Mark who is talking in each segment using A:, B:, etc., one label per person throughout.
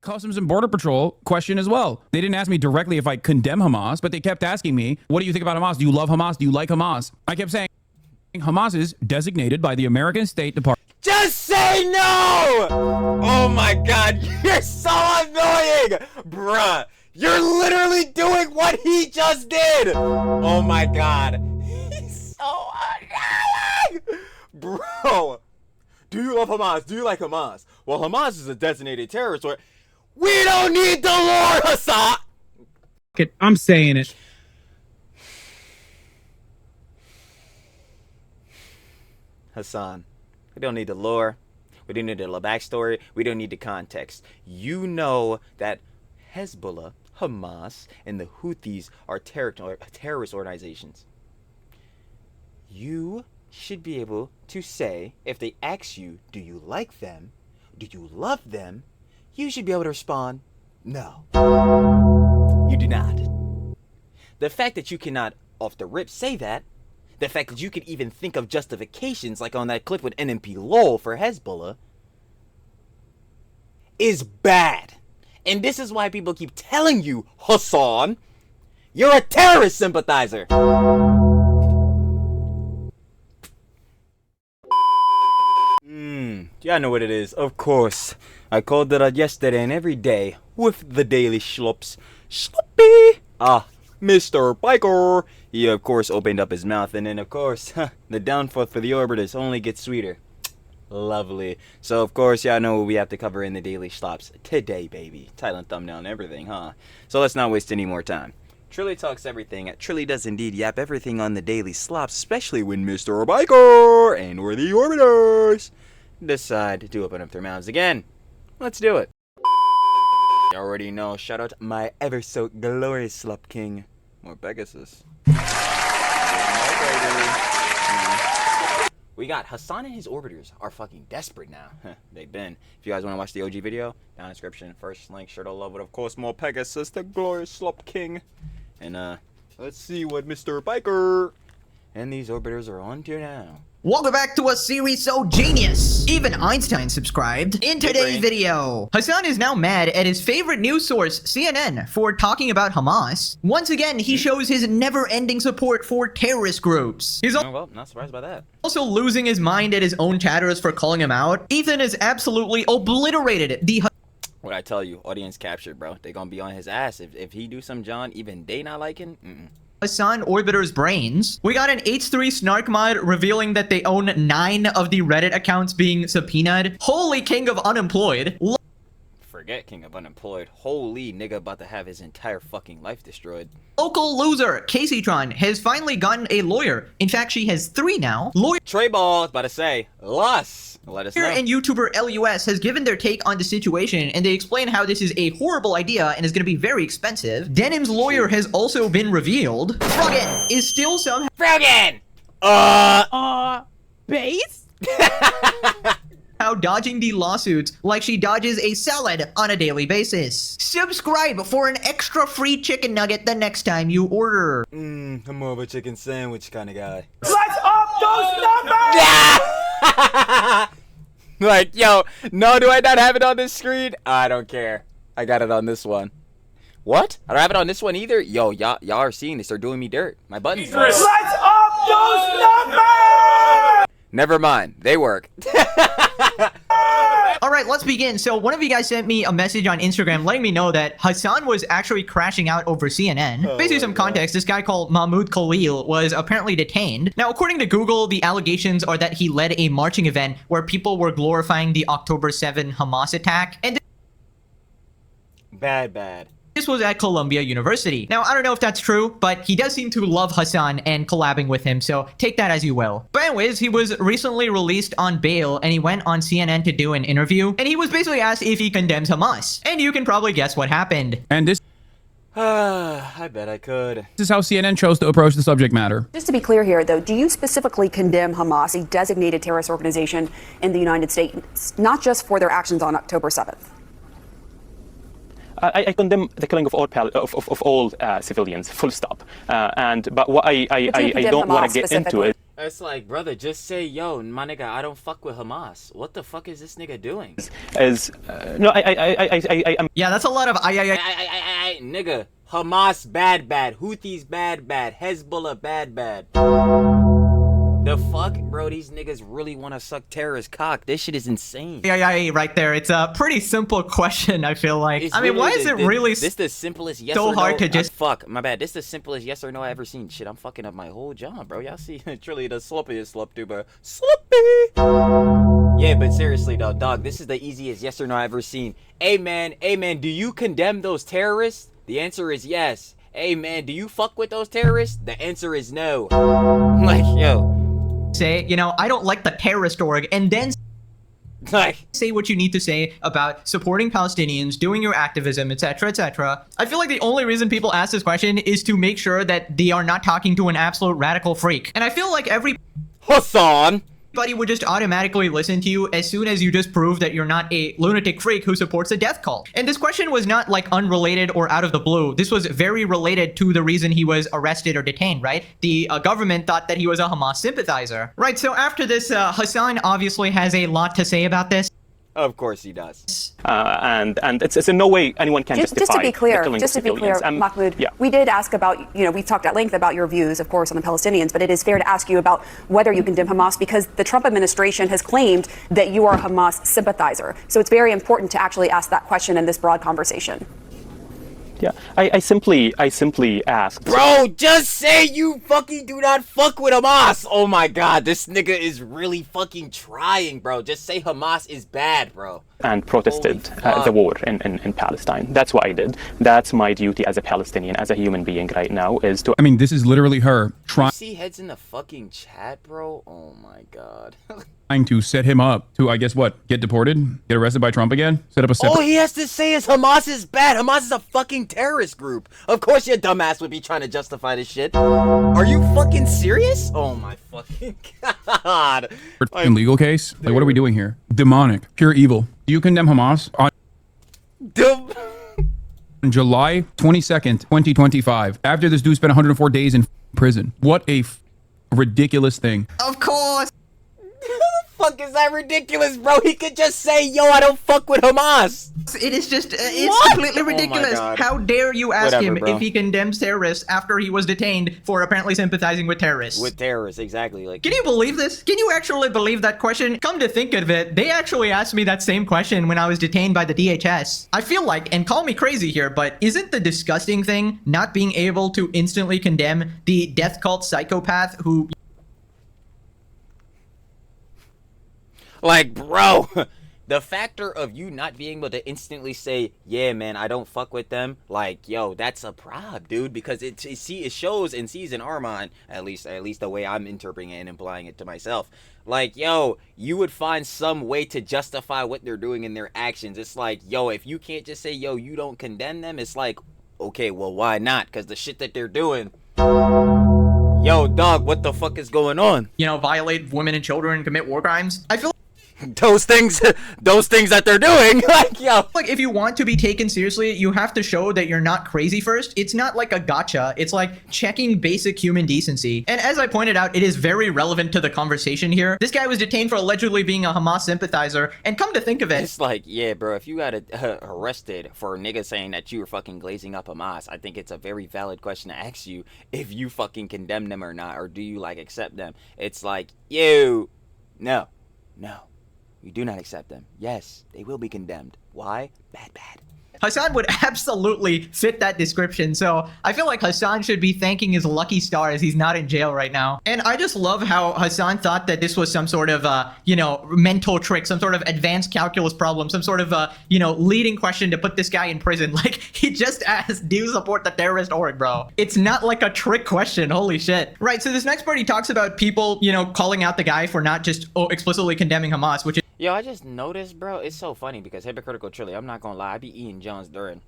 A: Customs and Border Patrol question as well. They didn't ask me directly if I condemn Hamas, but they kept asking me, what do you think about Hamas? Do you love Hamas? Do you like Hamas? I kept saying, Hamas is designated by the American State Department.
B: Just say no! Oh my god, you're so annoying! Bruh, you're literally doing what he just did! Oh my god. He's so annoying! Bro, do you love Hamas? Do you like Hamas? Well, Hamas is a designated terrorist. We don't need the lore, Hasan!
C: I'm saying it.
B: Hasan, we don't need the lore. We don't need the backstory. We don't need the context. You know that Hezbollah, Hamas, and the Houthis are terrorist organizations. You should be able to say, if they ask you, do you like them? Do you love them? You should be able to respond, no. You do not. The fact that you cannot off the rip say that, the fact that you can even think of justifications like on that clip with NMP LOL for Hezbollah is bad. And this is why people keep telling you, Hasan, you're a terrorist sympathizer. Yeah, I know what it is. Of course. I called it out yesterday and every day with the daily schlops. Sloppy! Mr. Biker! He, of course, opened up his mouth, and then, of course, the downfall for the orbiters only gets sweeter. Lovely. So, of course, y'all know what we have to cover in the daily schlops today, baby. Title and thumbnail and everything, huh? So let's not waste any more time. Trilly talks everything. Trilly does indeed yap everything on the daily slops, especially when Mr. Biker and or the orbiters decide to open up their mouths again. Let's do it. You already know. Shout out my ever so glorious slop king, more Pegasus. We got Hasan and his orbiters are fucking desperate now. They've been. If you guys want to watch the OG video, down in the description. First link, sure to love it. Of course, more Pegasus, the glorious slop king. And let's see what Mr. Biker and these orbiters are on to now.
D: Welcome back to a series so genius, even Einstein subscribed. In today's video, Hasan is now mad at his favorite news source, CNN, for talking about Hamas. Once again, he shows his never-ending support for terrorist groups. He's
B: well, not surprised by that.
D: Also losing his mind at his own chatters for calling him out. Ethan has absolutely obliterated the...
B: What I tell you, audience captured, bro. They gonna be on his ass. If he do some John, even they not liking,
D: Hasan orbiter's brains. We got an H3 snark mod revealing that they own 9 of the Reddit accounts being subpoenaed. Holy king of unemployed.
B: Forget king of unemployed. Holy nigga about to have his entire fucking life destroyed.
D: Local loser Caseytron has finally gotten a lawyer. In fact, she has 3 now. Lawyer
B: Trey Ball is about to say, Lus. Let us know.
D: And YouTuber LUS has given their take on the situation, and they explain how this is a horrible idea and is going to be very expensive. Denim's lawyer has also been revealed. Froggen is still somehow...
B: Froggen!
D: Base? How dodging the lawsuits like she dodges a salad on a daily basis. Subscribe for an extra free chicken nugget the next time you order.
B: I'm more of a chicken sandwich kind of guy.
C: Let's up those numbers!
B: Like, yo, no, do I not have it on this screen? I don't care. I got it on this one. What? I don't have it on this one either? Yo, y'all are seeing this. They're doing me dirt. My buttons.
C: Let's up those numbers!
B: Never mind. They work.
D: Alright, let's begin. So one of you guys sent me a message on Instagram letting me know that Hasan was actually crashing out over CNN. Basically some context, this guy called Mahmoud Khalil was apparently detained. Now, according to Google, the allegations are that he led a marching event where people were glorifying the October 7 Hamas attack. And
B: Bad.
D: this was at Columbia University. Now, I don't know if that's true, but he does seem to love Hasan and collabing with him, so take that as you will. But anyways, he was recently released on bail, and he went on CNN to do an interview, and he was basically asked if he condemns Hamas. And you can probably guess what happened.
A: And this
B: I bet I could.
A: is how CNN chose to approach the subject matter.
E: Just to be clear here, though, do you specifically condemn Hamas, a designated terrorist organization in the United States, not just for their actions on October 7th?
F: I condemn the killing of all civilians, full stop. But what I don't want to get into it.
B: It's like, brother, just say, yo, my nigga, I don't fuck with Hamas. What the fuck is this nigga doing?
F: No, I'm
D: Yeah, that's a lot of
B: Nigga, Hamas bad, Houthis bad, Hezbollah bad. The fuck, bro? These niggas really want to suck terrorist cock. This shit is insane.
D: yeah, right there. It's a pretty simple question, I feel like.
B: It's
D: I mean, why is it really
B: this the simplest yes
D: so
B: or no?
D: hard to just...
B: fuck, my bad. This the simplest yes or no I ever seen. Shit, I'm fucking up my whole job, bro. Y'all see, truly the sloppiest sloptuber. Sloppy! Yeah, but seriously though, dog, this is the easiest yes or no I ever seen. Hey man, do you condemn those terrorists? The answer is yes. Hey man, do you fuck with those terrorists? The answer is no. Like, yo.
D: say, you know, I don't like the terrorist org, and then
B: Like,
D: say what you need to say about supporting Palestinians, doing your activism, etc., etc. I feel like the only reason people ask this question is to make sure that they are not talking to an absolute radical freak. And I feel like everybody
B: Hasan!
D: would just automatically listen to you as soon as you just prove that you're not a lunatic freak who supports a death cult. And this question was not like unrelated or out of the blue. This was very related to the reason he was arrested or detained, right? The government thought that he was a Hamas sympathizer. Right, so after this, Hasan obviously has a lot to say about this.
B: Of course he does.
F: and it's in no way anyone can justify
E: Just to be clear,
F: the killing of civilians.
E: Mahmoud,
F: yeah.
E: we did ask about, we talked at length about your views, of course, on the Palestinians, but it is fair to ask you about whether you condemn Hamas because the Trump administration has claimed that you are a Hamas sympathizer. So it's very important to actually ask that question in this broad conversation.
F: Yeah, I simply asked.
B: Bro, just say you fucking do not fuck with Hamas. Oh my god, this nigga is really fucking trying, bro. Just say Hamas is bad, bro.
F: And protested the war in Palestine. That's what I did. That's my duty as a Palestinian, as a human being right now, is to...
A: I mean, this is literally her
B: You see heads in the fucking chat, bro? Oh my god.
A: trying to set him up to, I guess what, get deported? Get arrested by Trump again? Set up a separate...
B: All he has to say is Hamas is bad. Hamas is a fucking terrorist group. Of course your dumbass would be trying to justify this shit. Are you fucking serious? Oh my fucking god.
A: legal case? Like, what are we doing here? Demonic. Pure evil. Do you condemn Hamas? On July 22nd, 2025, after this dude spent 104 days in prison. What a ridiculous thing.
D: Of course!
B: Fuck is that ridiculous, bro? He could just say, yo, I don't fuck with Hamas.
D: It is just, it's
B: What?
D: completely
B: Oh my
D: ridiculous.
B: God.
D: How dare you ask
B: Whatever,
D: him
B: bro.
D: if he condemns terrorists after he was detained for apparently sympathizing with terrorists?
B: With terrorists, exactly. Like,
D: Can you believe this? Can you actually believe that question? Come to think of it, they actually asked me that same question when I was detained by the DHS. I feel like, and call me crazy here, but isn't the disgusting thing not being able to instantly condemn the death cult psychopath who...
B: Like, bro, the factor of you not being able to instantly say, yeah, man, I don't fuck with them. Like, yo, that's a prob, dude, because it shows and sees in our mind, at least the way I'm interpreting it and implying it to myself. Like, yo, you would find some way to justify what they're doing in their actions. It's like, yo, if you can't just say, yo, you don't condemn them, it's like, okay, well, why not? Because the shit that they're doing... Yo, dog, what the fuck is going on?
D: you know, violate women and children and commit war crimes. I feel
B: Those things that they're doing, like, yo.
D: like if you want to be taken seriously, you have to show that you're not crazy first. It's not like a gotcha. It's like checking basic human decency. And as I pointed out, it is very relevant to the conversation here. This guy was detained for allegedly being a Hamas sympathizer. And come to think of it,
B: It's like, yeah, bro, if you got arrested for a nigga saying that you were fucking glazing up Hamas, I think it's a very valid question to ask you if you fucking condemn them or not, or do you, like, accept them? It's like, no. You do not accept them. Yes, they will be condemned. Why? Bad.
D: Hasan would absolutely fit that description. So I feel like Hasan should be thanking his lucky stars he's not in jail right now. And I just love how Hasan thought that this was some sort of, mental trick, some sort of advanced calculus problem, some sort of, leading question to put this guy in prison. Like, he just asked, do you support the terrorist org, bro? It's not like a trick question. Holy shit. Right, so this next part, he talks about people, calling out the guy for not just explicitly condemning Hamas, which is...
B: Yo, I just noticed, bro, it's so funny because Hypocritical Trilly, I'm not gonna lie, I be eating Jones during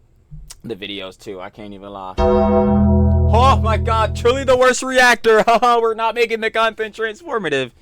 B: the videos too. I can't even lie. Oh my god, Trilly the worst reactor. We're not making the content transformative.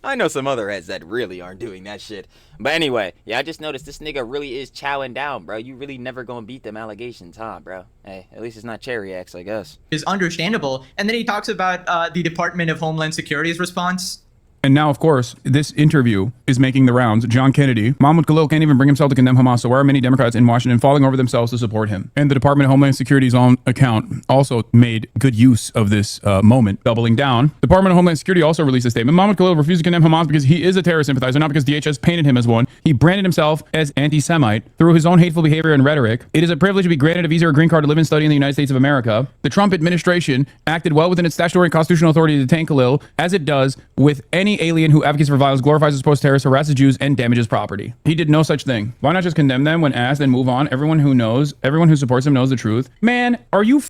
B: I know some other heads that really aren't doing that shit. But anyway, yeah, I just noticed this nigga really is chowing down, bro. You really never gonna beat them allegations, huh, bro? Hey, at least it's not Cherry X, I guess.
D: Is understandable. And then he talks about the Department of Homeland Security's response.
A: And now, of course, this interview is making the rounds. John Kennedy, Mahmoud Khalil can't even bring himself to condemn Hamas, so why are many Democrats in Washington falling over themselves to support him? And the Department of Homeland Security's own account also made good use of this moment, doubling down. Department of Homeland Security also released a statement. Mahmoud Khalil refused to condemn Hamas because he is a terrorist sympathizer, not because DHS painted him as one. He branded himself as anti-Semite through his own hateful behavior and rhetoric. It is a privilege to be granted a visa or green card to live and study in the United States of America. The Trump administration acted well within its statutory and constitutional authority to detain Khalil, as it does with any alien who advocates for violence, glorifies his post-terrorists, harasses Jews, and damages property. He did no such thing. Why not just condemn them when asked and move on? Everyone who supports him knows the truth. Man, are you...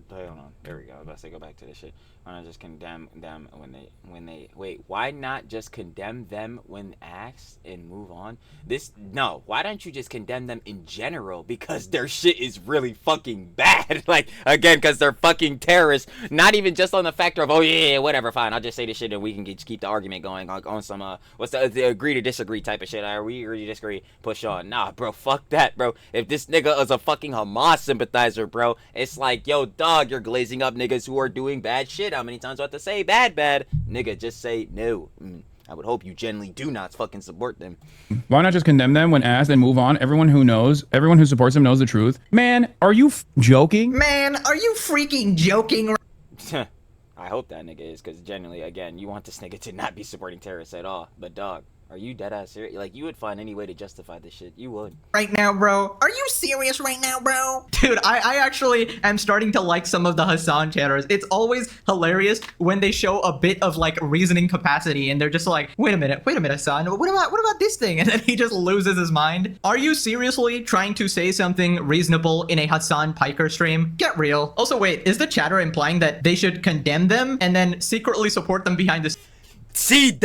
B: Hold on. There we go. Let's go back to this shit. Why not just condemn them wait, why not just condemn them when asked and move on? No, why don't you just condemn them in general? Because their shit is really fucking bad. Like, again, because they're fucking terrorists. Not even just on the factor of, oh yeah, whatever, fine, I'll just say this shit and we can just keep the argument going on some, what's the agree to disagree type of shit. We agree to disagree, push on. Nah, bro, fuck that, bro. If this nigga is a fucking Hamas sympathizer, bro, it's like, yo, dog, you're glazing up niggas who are doing bad shit. How many times do I have to say bad? Nigga, just say no. I would hope you generally do not fucking support them.
A: Why not just condemn them when asked and move on? Everyone who supports him knows the truth. Man, are you joking?
D: Man, are you freaking joking?
B: I hope that nigga is, because generally, again, you want this nigga to not be supporting terrorists at all. But dog, are you dead ass serious? Like, you would find any way to justify this shit. You would.
D: Right now, bro? Are you serious right now, bro? Dude, I actually am starting to like some of the Hasan chatters. It's always hilarious when they show a bit of like reasoning capacity and they're just like, wait a minute, Hasan, what about this thing? And then he just loses his mind. Are you seriously trying to say something reasonable in a Hasan Piker stream? Get real. Also, wait, is the chatter implying that they should condemn them and then secretly support them behind the...
B: See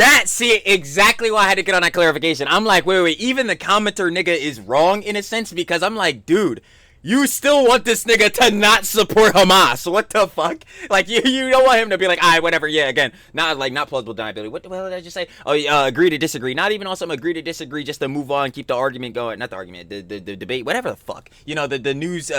B: exactly why I had to get on that clarification. I'm like, wait, even the commenter nigga is wrong in a sense, because I'm like, dude, you still want this nigga to not support Hamas. What the fuck? Like, you don't want him to be like, alright, whatever, yeah, again, not plausible deniability. What the hell did I just say? Oh, agree to disagree. Not even on some agree to disagree, just to move on, keep the argument going. Not the argument, the debate, whatever the fuck. You know, the news,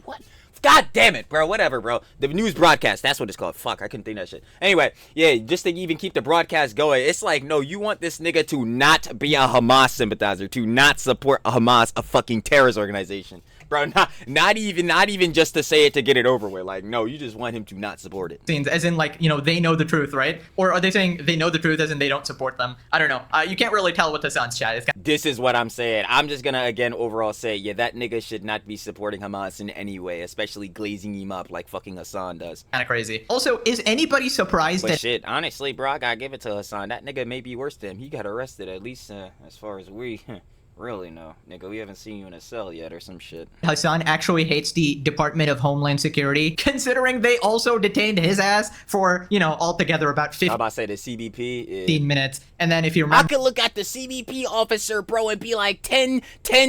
B: what? God damn it, bro. Whatever, bro. The news broadcast. That's what it's called. Fuck, I couldn't think of that shit. Anyway, yeah, just to even keep the broadcast going. It's like, no, you want this nigga to not be a Hamas sympathizer, to not support Hamas, a fucking terrorist organization. Bro, not even just to say it to get it over with. Like, no, you just want him to not support it.
D: As in, like, you know, they know the truth, right? Or are they saying they know the truth as in they don't support them? I don't know. You can't really tell what Hasan's chat is.
B: This is what I'm saying. I'm just gonna, again, overall say, yeah, that nigga should not be supporting Hamas in any way, especially glazing him up like fucking Hasan does.
D: Kind of crazy. Also, is anybody surprised
B: but
D: that...
B: shit, honestly, bro, I gotta give it to Hasan. That nigga may be worse than him. He got arrested, at least as far as we... Really, no. Nigga, we haven't seen you in a cell yet or some shit.
D: Hasan actually hates the Department of Homeland Security, considering they also detained his ass for, you know, altogether about 15
B: I'm about to say the CBP.
D: minutes. And then if you remember...
B: I could look at the CBP officer, bro, and be like 10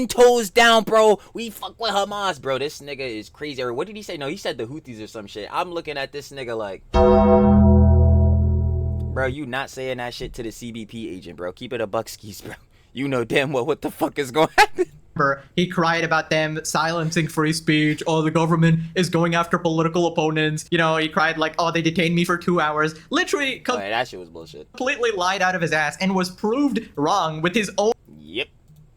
B: toes down, bro. We fuck with Hamas, bro. This nigga is crazy. Or what did he say? No, he said the Houthis or some shit. I'm looking at this nigga like... Bro, you not saying that shit to the CBP agent, bro. Keep it a buck skis, bro. You know damn well what the fuck is going to happen.
D: He cried about them silencing free speech. Oh, the government is going after political opponents. You know, he cried like, oh, they detained me for 2 hours. Literally,
B: that shit was bullshit.
D: Completely lied out of his ass and was proved wrong with his own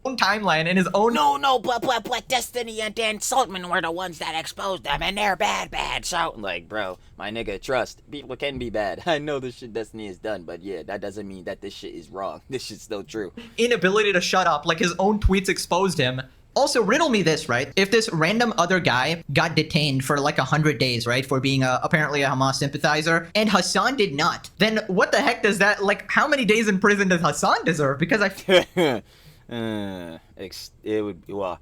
D: timeline and his own...
B: No, but Destiny and Dan Saltman were the ones that exposed them, and they're bad. So, like, bro, my nigga, trust. People can be bad. I know the shit Destiny has done, but yeah, that doesn't mean that this shit is wrong. This shit's still true.
D: Inability to shut up, like his own tweets exposed him. Also, riddle me this, right? If this random other guy got detained for like 100 days, right, for being apparently a Hamas sympathizer, and Hasan did not, then what the heck does that, like, how many days in prison does Hasan deserve? Because I...
B: it would, well,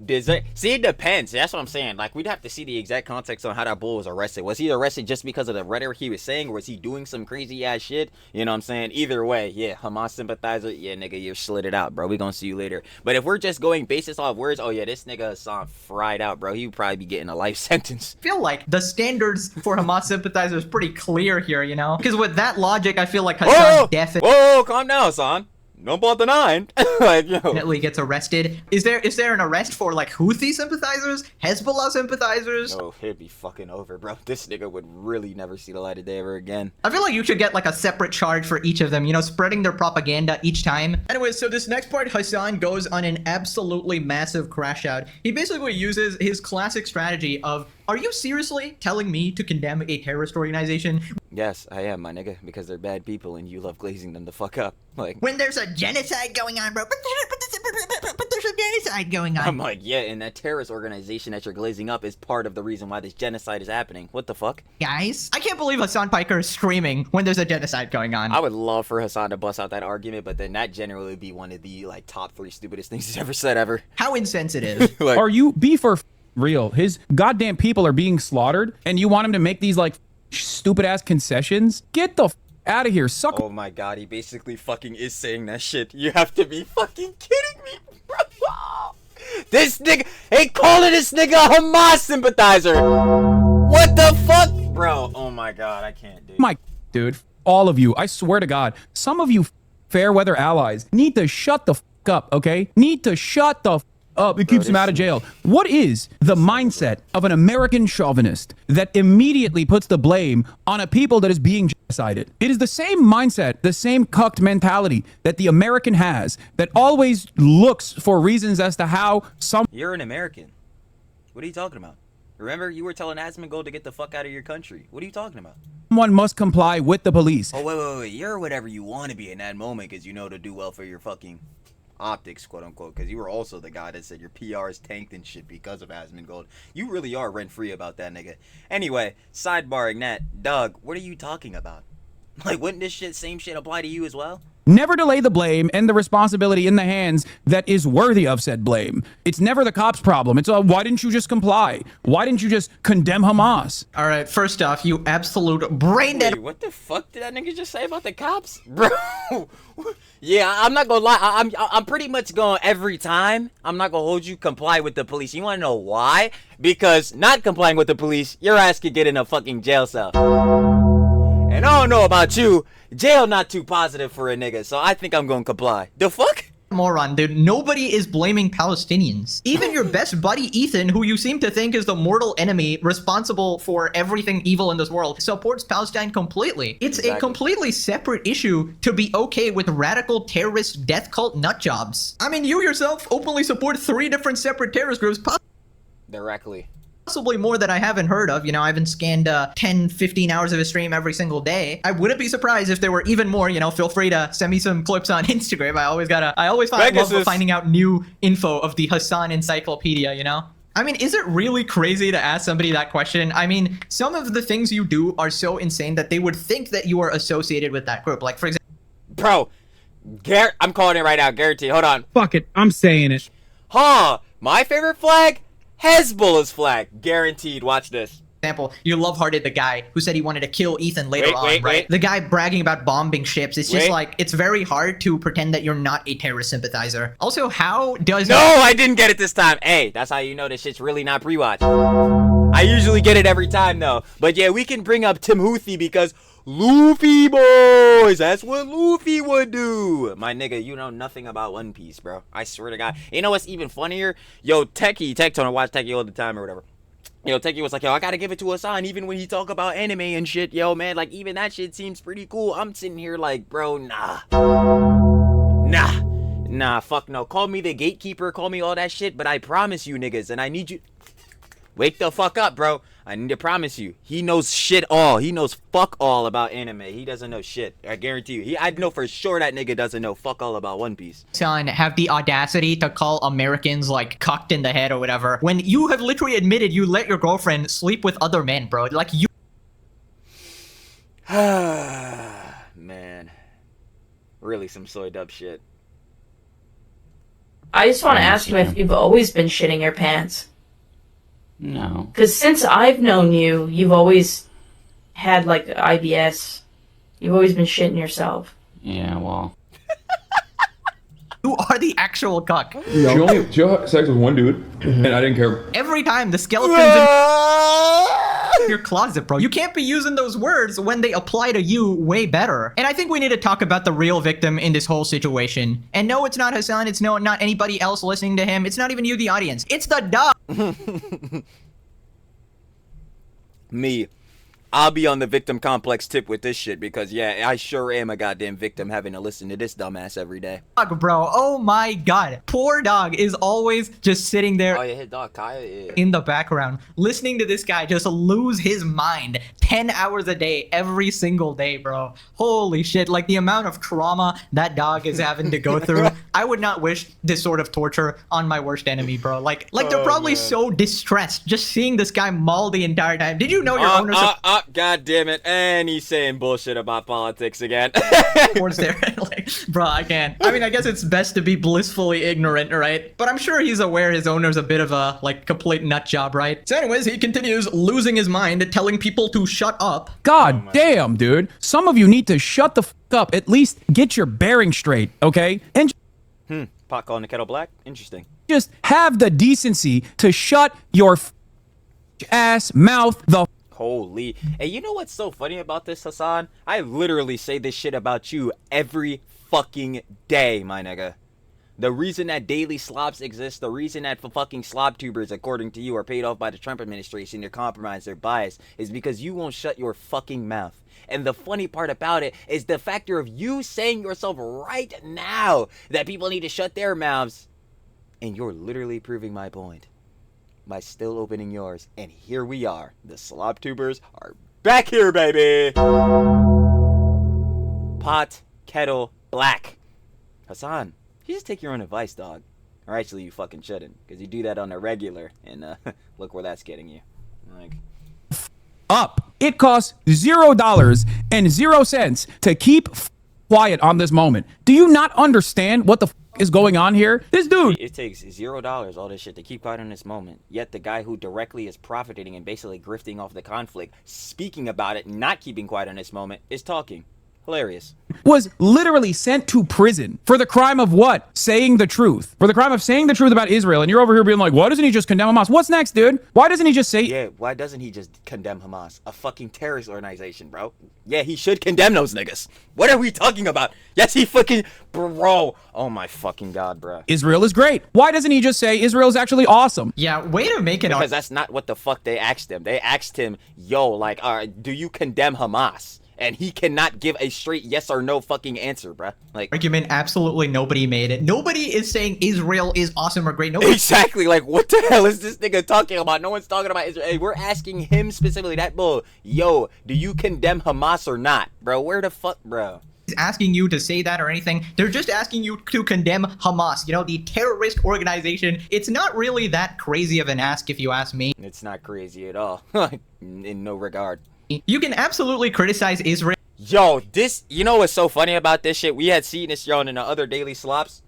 B: See, it depends. That's what I'm saying. Like, we'd have to see the exact context on how that bull was arrested. Was he arrested just because of the rhetoric he was saying, or was he doing some crazy ass shit? You know what I'm saying? Either way, yeah, Hamas sympathizer, yeah, nigga, you slid it out, bro. We gonna see you later. But if we're just going basis off words, oh yeah, this nigga Hasan fried out, bro. He would probably be getting a life sentence.
D: I feel like the standards for Hamas sympathizers is pretty clear here, you know? Because with that logic, I feel like Hasan
B: Whoa, calm down, Hasan. Don't bother nine. Like, yo.
D: definitely gets arrested. Is there an arrest for like Houthi sympathizers, Hezbollah sympathizers?
B: Oh, it'd be fucking over, bro. This nigga would really never see the light of day ever again.
D: I feel like you should get like a separate charge for each of them, you know, spreading their propaganda each time. Anyway, so this next part, Hasan goes on an absolutely massive crash out. He basically uses his classic strategy of, are you seriously telling me to condemn a terrorist organization?
B: Yes, I am, my nigga, because they're bad people and you love glazing them the fuck up. Like,
D: When there's a genocide going on, bro. But there's a genocide going on.
B: I'm like, yeah, and that terrorist organization that you're glazing up is part of the reason why this genocide is happening. What the fuck?
D: Guys, I can't believe Hasan Piker is screaming when there's a genocide going on.
B: I would love for Hasan to bust out that argument, but then that generally would be one of the, like, top 3 stupidest things he's ever said ever.
D: How insensitive.
B: Like,
A: Are you be for real? His goddamn people are being slaughtered, and you want him to make these like stupid ass concessions? Get the out of here, suck.
B: oh my god, he basically fucking is saying that shit. You have to be fucking kidding me, bro. This nigga, hey, calling this nigga a Hamas sympathizer. What the fuck? Bro, oh my god, I can't, dude.
A: My dude, all of you, I swear to God, some of you fair weather allies need to shut the fuck up, okay? Need to shut the fuck up. It keeps him out of jail. What is the mindset of an American chauvinist that immediately puts the blame on a people that is being genocided? It is the same mindset, the same cucked mentality that the American has, that always looks for reasons as to how some
B: You're an American. What are you talking about? Remember, you were telling Asmongold to get the fuck out of your country. What are you talking about?
A: someone must comply with the police.
B: Oh, wait. You're whatever you want to be in that moment because you know to do well for your fucking optics, quote unquote, because you were also the guy that said your PR is tanked and shit because of Asmongold. You really are rent-free about that, nigga. Anyway, sidebarring that, Doug, what are you talking about? Like, wouldn't this same shit apply to you as well?
A: Never delay the blame and the responsibility in the hands that is worthy of said blame. It's never the cops' problem. It's why didn't you just comply? Why didn't you just condemn Hamas?
D: All right, first off, you absolute brain dead.
B: Wait, what the fuck did that nigga just say about the cops? Bro, yeah, I'm not gonna lie. I'm pretty much going every time. I'm not gonna hold you, comply with the police. You wanna know why? Because not complying with the police, your ass could get in a fucking jail cell. And I don't know about you, jail not too positive for a nigga, so I think I'm gonna comply. The fuck?
D: Moron, dude. Nobody is blaming Palestinians. Even your best buddy Ethan, who you seem to think is the mortal enemy responsible for everything evil in this world, supports Palestine completely. It's a completely separate issue to be okay with radical terrorist death cult nutjobs. I mean, you yourself openly support 3 different separate terrorist groups,
B: Directly.
D: possibly more that I haven't heard of. You know, I haven't scanned 10, 15 hours of his stream every single day. I wouldn't be surprised if there were even more. You know, feel free to send me some clips on Instagram. I always love finding out new info of the Hasan encyclopedia, you know? I mean, is it really crazy to ask somebody that question? I mean, some of the things you do are so insane that they would think that you are associated with that group. Like, for example,
B: Bro, I'm calling it right now, guarantee. Hold on.
C: Fuck it, I'm saying it.
B: Huh, my favorite flag? Hezbollah's flag. Guaranteed. Watch this.
D: you love-hearted the guy who said he wanted to kill Ethan later on, right? The guy bragging about bombing ships. It's just like, it's very hard to pretend that you're not a terrorist sympathizer. Also, how does...
B: No, I didn't get it this time. Hey, that's how you know this shit's really not pre-watch. I usually get it every time, though. But yeah, we can bring up Tim Houthi because Luffy boys, that's what Luffy would do. My nigga, you know nothing about One Piece, bro. I swear to God. You know what's even funnier? Yo, Tech-Tone, I watch Techie all the time or whatever. Yo, Techie was like, yo, I gotta give it to Hasan even when he talk about anime and shit. Yo, man, like, even that shit seems pretty cool. I'm sitting here like, bro, nah, fuck no. Call me the gatekeeper, call me all that shit, but I promise you, niggas, and I need you... Wake the fuck up, bro. I need to promise you. He knows shit all. He knows fuck all about anime. He doesn't know shit. I guarantee you. I know for sure that nigga doesn't know fuck all about One Piece.
D: Son, have the audacity to call Americans like cucked in the head or whatever when you have literally admitted you let your girlfriend sleep with other men, bro. Like, you...
B: Man. Really some soy dub shit.
G: I just want to ask you if you've always been shitting your pants.
H: No.
G: Because since I've known you, you've always had, like, IBS. You've always been shitting yourself.
H: Yeah, well.
D: You are the actual cuck.
A: She only had sex with one dude, and I didn't care.
D: Every time the skeletons in your closet, bro. You can't be using those words when they apply to you way better. And I think we need to talk about the real victim in this whole situation. And no, it's not Hasan. It's not anybody else listening to him. It's not even you, the audience. It's the dog.
B: Me. I'll be on the victim complex tip with this shit because, yeah, I sure am a goddamn victim having to listen to this dumbass every day.
D: Dog, bro. Oh my god. Poor dog is always just sitting there
B: Oh, yeah, his dog, Kaya, yeah.
D: in the background, listening to this guy just lose his mind 10 hours a day, every single day, bro. Holy shit. Like, the amount of trauma that dog is having to go through. I would not wish this sort of torture on my worst enemy, bro. Like they're probably so distressed just seeing this guy maul the entire time. Did you know your owners
B: God damn it. And he's saying bullshit about politics again.
D: towards there? Like, bro, I can't. I mean, I guess it's best to be blissfully ignorant, right? But I'm sure he's aware his owner's a bit of a, like, complete nut job, right? So anyways, he continues losing his mind, telling people to shut up.
A: God damn, dude. Some of you need to shut the f up. At least get your bearing straight, okay? And
B: Pot calling the kettle black? Interesting.
A: just have the decency to shut your ass mouth the
B: Holy. Hey, you know what's so funny about this, Hasan? I literally say this shit about you every fucking day, my nigga. The reason that daily slobs exist, the reason that fucking slob tubers, according to you, are paid off by the Trump administration to compromise their bias is because you won't shut your fucking mouth. And the funny part about it is the factor of you saying yourself right now that people need to shut their mouths. And you're literally proving my point by still opening yours. And here we are. The slob tubers are back here, baby. Pot, kettle, black. Hasan, you just take your own advice, dog. Or actually, you fucking shouldn't. Because you do that on a regular. And look where that's getting you. Like...
A: up. It costs $0 and 0 cents to keep quiet on this moment. Do you not understand what the is going on here? This dude.
B: It takes $0, all this shit, to keep quiet in this moment. Yet the guy who directly is profiting and basically grifting off the conflict, speaking about it, not keeping quiet in this moment, is talking. Hilarious.
A: Was literally sent to prison for the crime of what? Saying the truth. For the crime of saying the truth about Israel. And you're over here being like, why doesn't he just condemn Hamas? What's next, dude? Why doesn't he just say...
B: Yeah, why doesn't he just condemn Hamas? A fucking terrorist organization, bro. Yeah, he should condemn those niggas. What are we talking about? Yes, he fucking... Bro. Oh my fucking god, bro.
A: Israel is great. Why doesn't he just say Israel is actually awesome?
D: Yeah, way to make it...
B: Because that's not what the fuck they asked him. They asked him, yo, like, do you condemn Hamas? And he cannot give a straight yes or no fucking answer, bruh. Like,
D: argument, absolutely nobody made it. Nobody is saying Israel is awesome or great. Nobody.
B: Exactly. Like, what the hell is this nigga talking about? No one's talking about Israel. Hey, we're asking him specifically, that bull. Yo, do you condemn Hamas or not? Bro, where the fuck, bro?
D: Asking you to say that or anything. They're just asking you to condemn Hamas, you know, the terrorist organization. It's not really that crazy of an ask if you ask me.
B: It's not crazy at all. In no regard.
D: You can absolutely criticize Israel.
B: Yo, this, you know what's so funny about this shit? We had seen this shown in the other daily slops.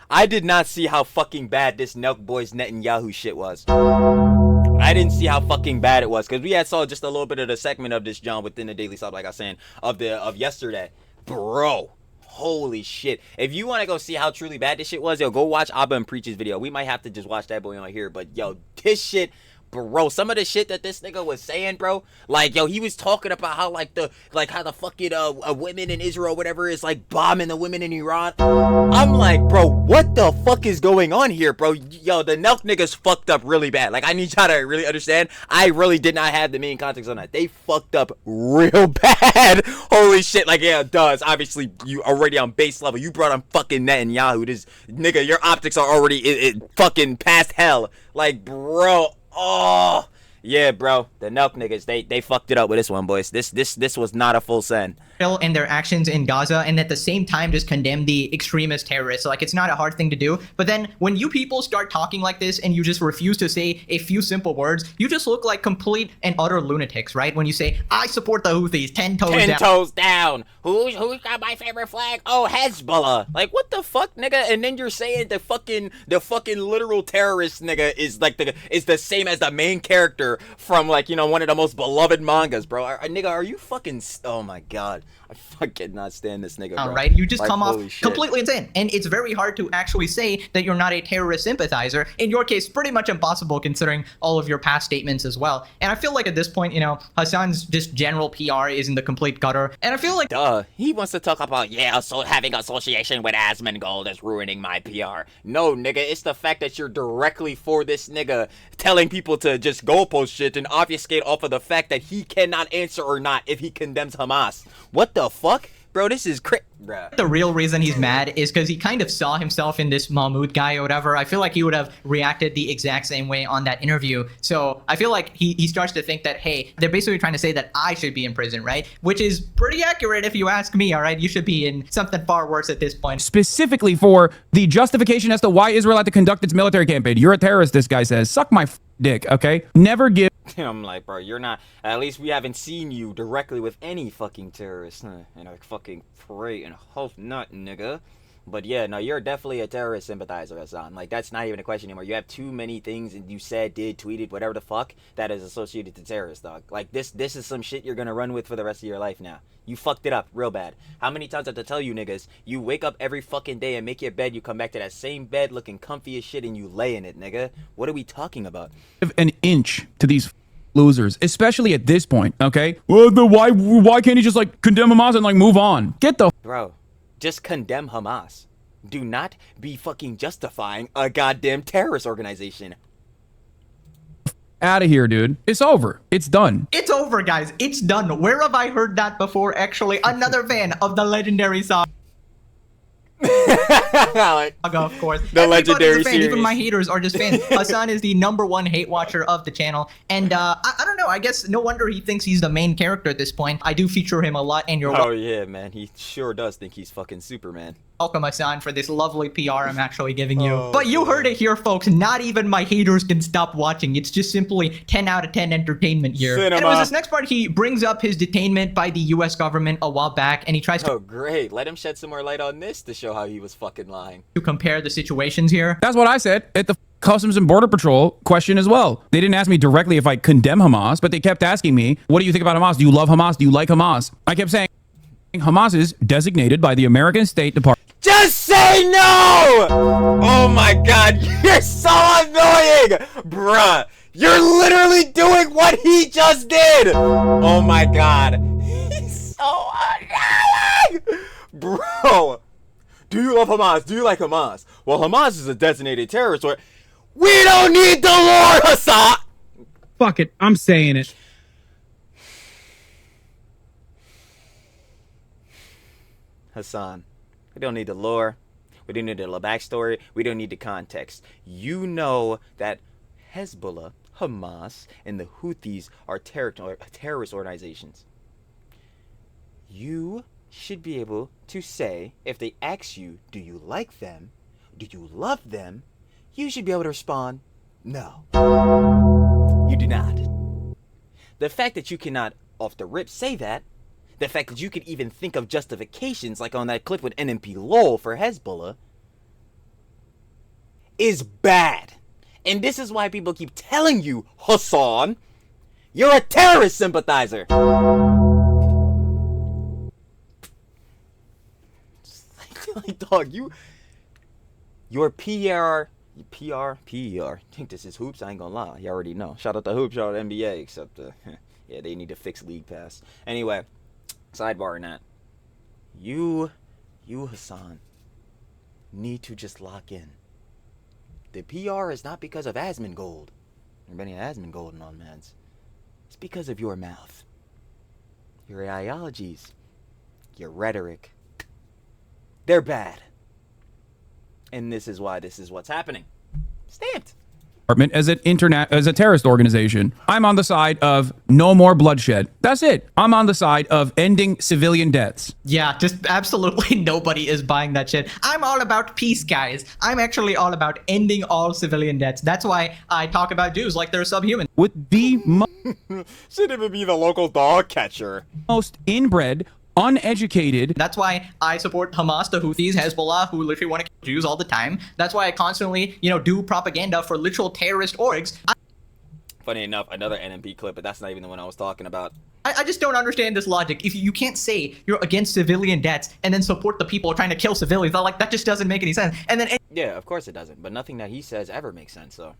B: I did not see how fucking bad this Nelk Boys Netanyahu shit was. I didn't see how fucking bad it was, because we had saw just a little bit of the segment of this John within the daily slop, like I was saying, of yesterday. Bro, holy shit. If you want to go see how truly bad this shit was, yo, go watch Abba and Preach's video. We might have to just watch that boy on here, but yo, this shit... Bro, some of the shit that this nigga was saying, bro, like, yo, he was talking about how, how the fucking, women in Israel, whatever, is, like, bombing the women in Iran. I'm like, bro, what the fuck is going on here, bro? Yo, the Nelk niggas fucked up really bad. Like, I need y'all to really understand. I really did not have the main context on that. They fucked up real bad. Holy shit. Like, yeah, it does. Obviously, you already on base level. You brought on fucking Netanyahu. This nigga, your optics are already fucking past hell. Like, bro. Oh, yeah, bro. The Nelk niggas, they fucked it up with this one, boys. This was not a full send.
D: in their actions in Gaza and at the same time just condemn the extremist terrorists. Like, it's not a hard thing to do. But then when you people start talking like this and you just refuse to say a few simple words, you just look like complete and utter lunatics, right? When you say, I support the Houthis, 10 toes down.
B: 10 toes down. Who's got my favorite flag? Oh, Hezbollah. Like, what the fuck, nigga? And then you're saying the fucking literal terrorist, nigga, is like is the same as the main character from, like, you know, one of the most beloved mangas, bro. Nigga, are you fucking... Oh my god. I fucking not stand this nigga, bro.
D: All right, you just
B: like,
D: come off
B: holy shit.
D: completely insane. And it's very hard to actually say that you're not a terrorist sympathizer. In your case, pretty much impossible considering all of your past statements as well. And I feel like at this point, you know, Hasan's just general PR is in the complete gutter. And I feel like...
B: Duh. He wants to talk about, yeah, so having association with Asmongold is ruining my PR. No, nigga, it's the fact that you're directly for this nigga telling people to just goalpost shit and obfuscate off of the fact that he cannot answer or not if he condemns Hamas. What the fuck? Bro, this is bruh.
D: The real reason he's mad is because he kind of saw himself in this Mahmoud guy or whatever. I feel like he would have reacted the exact same way on that interview. So I feel like he starts to think that, hey, they're basically trying to say that I should be in prison, right? Which is pretty accurate if you ask me, all right? You should be in something far worse at this point.
A: Specifically for the justification as to why Israel had to conduct its military campaign. You're a terrorist, this guy says. Suck my dick, okay? Never give...
B: I'm like, bro, you're not... At least we haven't seen you directly with any fucking terrorist. And I fucking pray and hope not, nigga. But yeah, no, you're definitely a terrorist sympathizer, Hasan. Like, that's not even a question anymore. You have too many things and you said, did, tweeted, whatever the fuck that is associated to terrorists, dog. Like, this is some shit you're gonna run with for the rest of your life now. You fucked it up real bad. How many times I have to tell you niggas, you wake up every fucking day and make your bed, you come back to that same bed looking comfy as shit and you lay in it, nigga. What are we talking about?
A: an inch to these losers, especially at this point, okay? Well, why can't he just, like, condemn Hamas and, like, move on? Get the...
B: Bro, just condemn Hamas. Do not be fucking justifying a goddamn terrorist organization.
A: Out of here, dude. It's over. It's done.
D: It's over, guys. It's done. Where have I heard that before? Actually, another fan of the legendary song.
B: Like,
D: Of course.
B: The
D: Everybody's
B: legendary
D: a fan.
B: series.
D: Even my haters are just fans. Hasan is the #1 hate watcher of the channel. And I don't know. I guess no wonder he thinks he's the main character at this point. I do feature him a lot, and you're
B: oh yeah, man. He sure does think he's fucking Superman.
D: welcome, Hasan, for this lovely PR I'm actually giving you.
B: Oh,
D: but you heard it here, folks. Not even my haters can stop watching. It's just simply 10 out of 10 entertainment here.
B: Cinema.
D: Anyways, this next part, he brings up his detainment by the U.S. government a while back, and he tries
B: Oh great. Let him shed some more light on this to show how he was fucking lying.
D: to compare the situations here.
A: That's what I said at the Customs and Border Patrol question as well. They didn't ask me directly if I condemn Hamas, but they kept asking me, what do you think about Hamas? Do you love Hamas? Do you like Hamas? I kept saying, Hamas is designated by the American State Department.
B: Just say no! Oh my god, you're so annoying! Bruh, you're literally doing what he just did! Oh my god. He's so annoying! Bro, do you love Hamas? Do you like Hamas? Well, Hamas is a designated terrorist. We don't need the Lord, Hasan!
C: Fuck it, I'm saying it.
B: Hasan, we don't need the lore. We don't need the backstory. We don't need the context. You know that Hezbollah, Hamas, and the Houthis are terrorist organizations. You should be able to say, if they ask you, do you like them? Do you love them? You should be able to respond, no. You do not. The fact that you cannot, off the rip, say that, the fact that you could even think of justifications, like on that clip with NMP LOL for Hezbollah, is bad. And this is why people keep telling you, Hasan, you're a terrorist sympathizer. Like, dog, your PR, I think this is Hoops, I ain't gonna lie, you already know. Shout out to Hoops, shout out to NBA, except, yeah, they need to fix League Pass. Anyway, sidebar in that. You, Hasan, need to just lock in. The PR is not because of Asmongold. Or many Asmongold and all mans. It's because of your mouth. Your ideologies. Your rhetoric. They're bad. And this is why this is what's happening. Stamped.
A: as as a terrorist organization. I'm on the side of no more bloodshed. That's it. I'm on the side of ending civilian deaths.
D: Yeah, just absolutely nobody is buying that shit. I'm all about peace, guys. I'm actually all about ending all civilian deaths. That's why I talk about Jews like they're subhuman.
A: With the
B: Should even be the local dog catcher.
A: most inbred, uneducated.
D: That's why I support Hamas, the Houthis, Hezbollah, who literally want to kill Jews all the time. That's why I constantly, do propaganda for literal terrorist orgs.
B: Funny enough, another NMP clip, but that's not even the one I was talking about.
D: I just don't understand this logic. If you can't say you're against civilian deaths and then support the people trying to kill civilians, that just doesn't make any sense. And then
B: Yeah, of course it doesn't, but nothing that he says ever makes sense, so.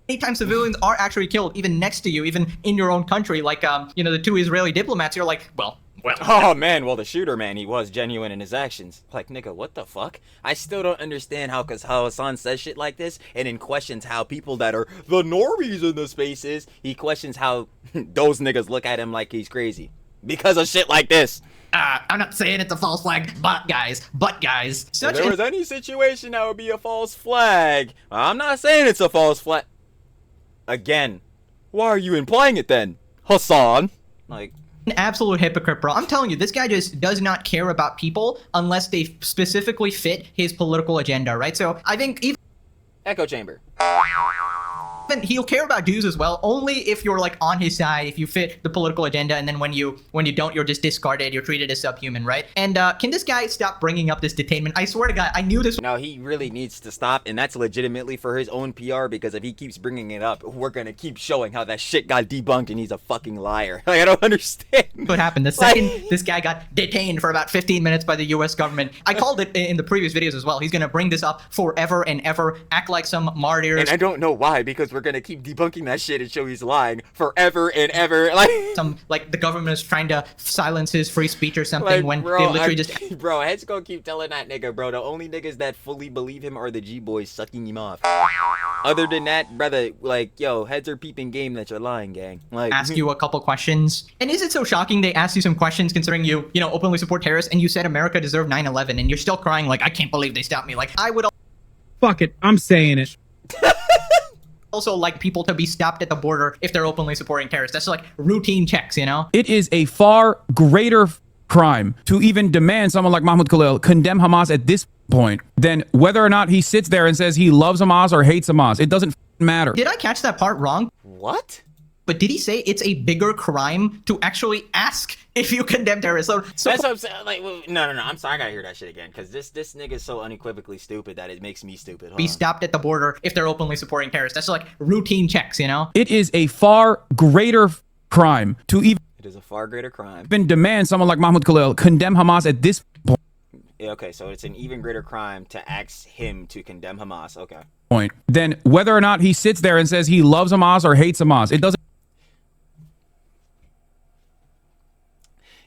D: anytime civilians are actually killed, even next to you, even in your own country, like, the 2 Israeli diplomats, you're like, well.
B: Oh man, well the shooter, man, he was genuine in his actions. Like, nigga, what the fuck? I still don't understand how Hasan says shit like this and then questions how people that are the normies in the spaces, he questions how those niggas look at him like he's crazy. Because of shit like this.
D: I'm not saying it's a false flag, but guys.
B: If there was any situation that would be a false flag, I'm not saying it's a false flag. Again, why are you implying it then, Hasan? Like,
D: an absolute hypocrite, bro. I'm telling you, this guy just does not care about people unless they specifically fit his political agenda, right? So I think even
B: echo chamber.
D: he'll care about Jews as well, only if you're like on his side, if you fit the political agenda, and then when you don't, you're just discarded, you're treated as subhuman, right? And can this guy stop bringing up this detainment? I swear to God, I knew this.
B: Now he really needs to stop, and that's legitimately for his own PR, because if he keeps bringing it up, we're gonna keep showing how that shit got debunked and he's a fucking liar. Like, I don't understand
D: What happened the second this guy got detained for about 15 minutes by the US government. I called it in the previous videos as well. He's gonna bring this up forever and ever, act like some martyr.
B: And I don't know why, because we're gonna keep debunking that shit and show he's lying forever and ever. Like
D: the government is trying to silence his free speech or something,
B: like,
D: when
B: bro,
D: they literally just
B: bro, heads gonna keep telling that nigga, bro, the only niggas that fully believe him are the G-boys sucking him off. Other than that, brother, like, yo, heads are peeping game that you're lying, gang. Like,
D: ask you a couple questions. And is it so shocking they asked you some questions considering you openly support terrorists, and you said America deserved 9/11, and you're still crying like, I can't believe they stopped me. Like, I would
C: Fuck it, I'm saying it.
D: also like people to be stopped at the border if they're openly supporting terrorists. That's like routine checks,
A: It is a far greater crime to even demand someone like Mahmoud Khalil condemn Hamas at this point than whether or not he sits there and says he loves Hamas or hates Hamas. It doesn't matter.
D: Did I catch that part wrong?
B: what?
D: But did he say it's a bigger crime to actually ask if you condemn terrorists? So
B: That's what I'm saying. Like, no. I'm sorry, I gotta hear that shit again, because this nigga's so unequivocally stupid that it makes me stupid. Hold
D: be
B: on.
D: stopped at the border if they're openly supporting terrorists. That's like routine checks,
A: It is a far greater crime to
B: It is a far greater crime.
A: even demand someone like Mahmoud Khalil condemn Hamas at this
B: Yeah, okay, so it's an even greater crime to ask him to condemn Hamas. Okay.
A: point than whether or not he sits there and says he loves Hamas or hates Hamas. It doesn't.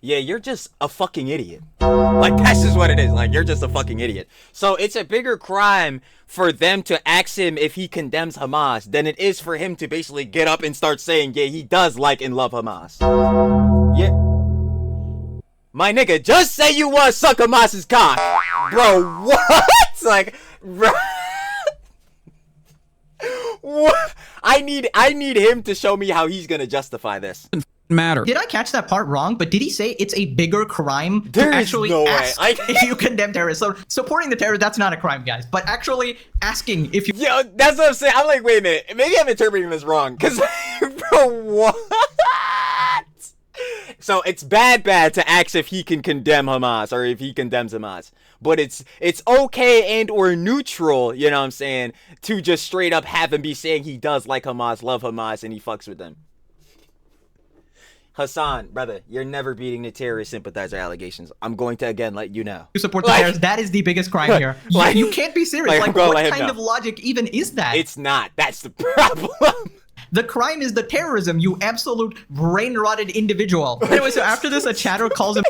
B: Yeah, you're just a fucking idiot. Like, that's just what it is. Like, you're just a fucking idiot. So it's a bigger crime for them to ask him if he condemns Hamas than it is for him to basically get up and start saying, yeah, he does like and love Hamas. Yeah. My nigga, just say you want to suck Hamas's cock. Bro, what? Like, bro. What? I need him to show me how he's gonna justify this.
A: Matter.
D: Did I catch that part wrong? But did he say it's a bigger crime
B: There
D: to
B: is
D: actually
B: no way.
D: ask if you condemn terrorists? So supporting the terrorists, that's not a crime, guys. But actually asking if you...
B: Yo, that's what I'm saying. I'm like, wait a minute. Maybe I'm interpreting this wrong. Because, bro, what? So it's bad to ask if he can condemn Hamas or if he condemns Hamas. But it's okay and or neutral, you know what I'm saying, to just straight up have him be saying he does like Hamas, love Hamas, and he fucks with them. Hasan, brother, you're never beating the terrorist sympathizer allegations. I'm going to again let you know.
D: You support the terrorists. That is the biggest crime here. You can't be serious. Like what kind of logic even is that?
B: It's not. That's the problem.
D: The crime is the terrorism, you absolute brain-rotted individual. Anyway, so after this, a chatter calls him...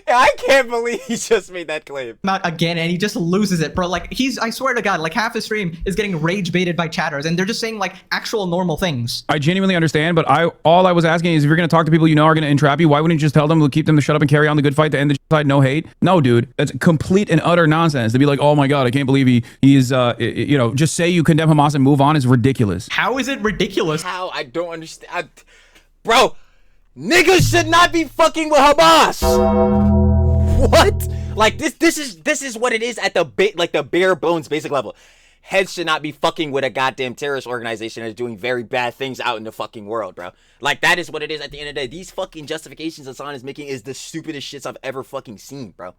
B: I can't believe he just made that claim.
D: Out again and he just loses it, bro. Like I swear to God, like half his stream is getting rage baited by chatters and they're just saying like actual normal things.
A: I genuinely understand, but all I was asking is if you're going to talk to people you know are going to entrap you, why wouldn't you just tell them to keep them to shut up and carry on the good fight to end the side, no hate? No, dude, that's complete and utter nonsense to be like, oh my God, I can't believe he's just say you condemn Hamas and move on is ridiculous.
D: How is it ridiculous?
B: How? I don't understand. Bro, niggas should not be fucking with Hamas. What? Like this is what it is at the bare bones basic level. Heads should not be fucking with a goddamn terrorist organization that's doing very bad things out in the fucking world, bro. Like that is what it is at the end of the day. These fucking justifications Hasan is making is the stupidest shits I've ever fucking seen, bro.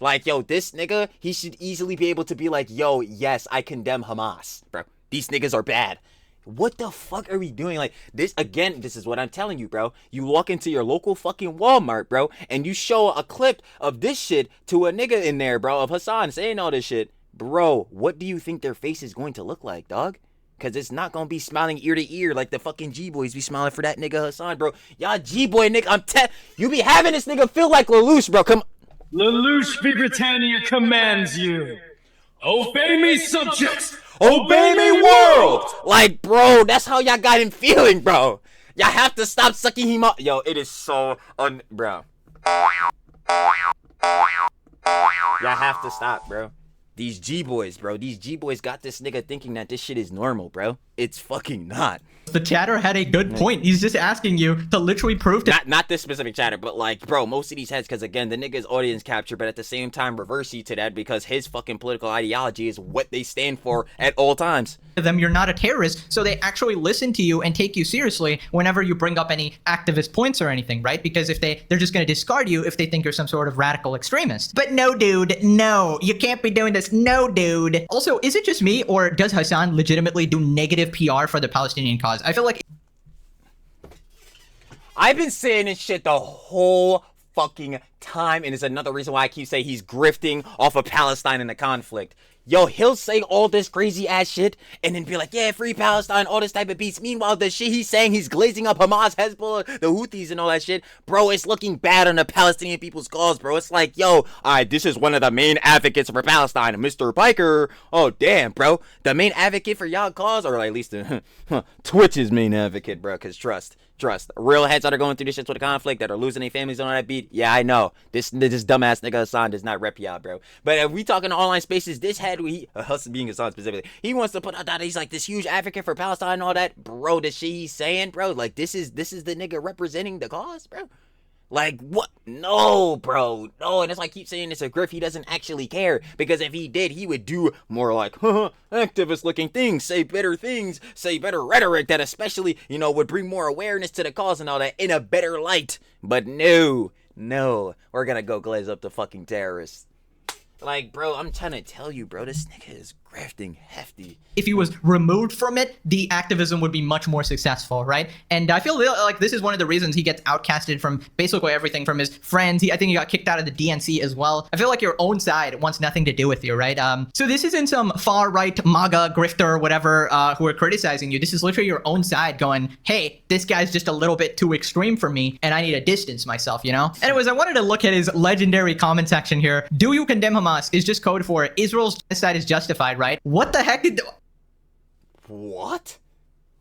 B: Like, yo, this nigga, he should easily be able to be like, yo, yes, I condemn Hamas, bro. These niggas are bad. What the fuck are we doing? Like, this is what I'm telling you, bro. You walk into your local fucking Walmart, bro, and you show a clip of this shit to a nigga in there, bro, of Hasan saying all this shit. Bro, what do you think their face is going to look like, dog? Because it's not going to be smiling ear to ear like the fucking G-boys be smiling for that nigga Hasan, bro. Y'all G-boy nigga, you be having this nigga feel like Lelouch, bro. Come
I: Lelouch v. Britannia commands you. Obey me, subjects!
B: Obey me, world! Like, bro, that's how y'all got him feeling, bro. Y'all have to stop sucking him up. Yo, it is so bro. Y'all have to stop, bro. These G-boys, bro. These G-boys got this nigga thinking that this shit is normal, bro. It's fucking not.
D: The chatter had a good point. He's just asking you to literally prove to
B: not this specific chatter, but like, bro, most of these heads, because again, the nigga's audience capture, but at the same time reverse you to that because his fucking political ideology is what they stand for at all times.
D: them you're not a terrorist, so they actually listen to you and take you seriously whenever you bring up any activist points or anything, right? Because if they're just going to discard you if they think you're some sort of radical extremist. But no, dude, no, you can't be doing this. No, dude. Also, is it just me, or does Hasan legitimately do negative PR for the Palestinian cause? I feel like
B: I've been saying this shit the whole fucking time, and it's another reason why I keep saying he's grifting off of Palestine and the conflict. Yo, he'll say all this crazy ass shit and then be like, yeah, free Palestine, all this type of beats. Meanwhile, the shit he's saying, he's glazing up Hamas, Hezbollah, the Houthis and all that shit. Bro, it's looking bad on the Palestinian people's cause, bro. It's like, yo, this is one of the main advocates for Palestine, Mr. Piker. Oh, damn, bro. The main advocate for y'all cause, or at least Twitch's main advocate, bro, because trust. Real heads that are going through this shit with the conflict, that are losing their families on that beat. Yeah, I know. This dumbass nigga Hasan does not rep y'all, bro. But if we talking online spaces, this head, being Hasan specifically, he wants to put out that he's like this huge advocate for Palestine and all that. Bro, the shit he's saying, bro, like this is the nigga representing the cause, bro. Like, what? No, bro. No, and that's why I keep saying it's a grift. He doesn't actually care. Because if he did, he would do more like, activist-looking things, say better things, say better rhetoric that especially, would bring more awareness to the cause and all that in a better light. But no, we're gonna go glaze up the fucking terrorists. Like, bro, I'm trying to tell you, bro, this nigga is grafting hefty. If
D: he was removed from it, the activism would be much more successful, right? And I feel like this is one of the reasons he gets outcasted from basically everything, from his friends. I think he got kicked out of the DNC as well. I feel like your own side wants nothing to do with you, right? So this isn't some far-right MAGA grifter or whatever who are criticizing you. This is literally your own side going, hey, this guy's just a little bit too extreme for me, and I need to distance myself, Anyways, I wanted to look at his legendary comment section here. Do you condemn Hamas? Is just code for Israel's genocide is justified, right? What the heck did...
B: What?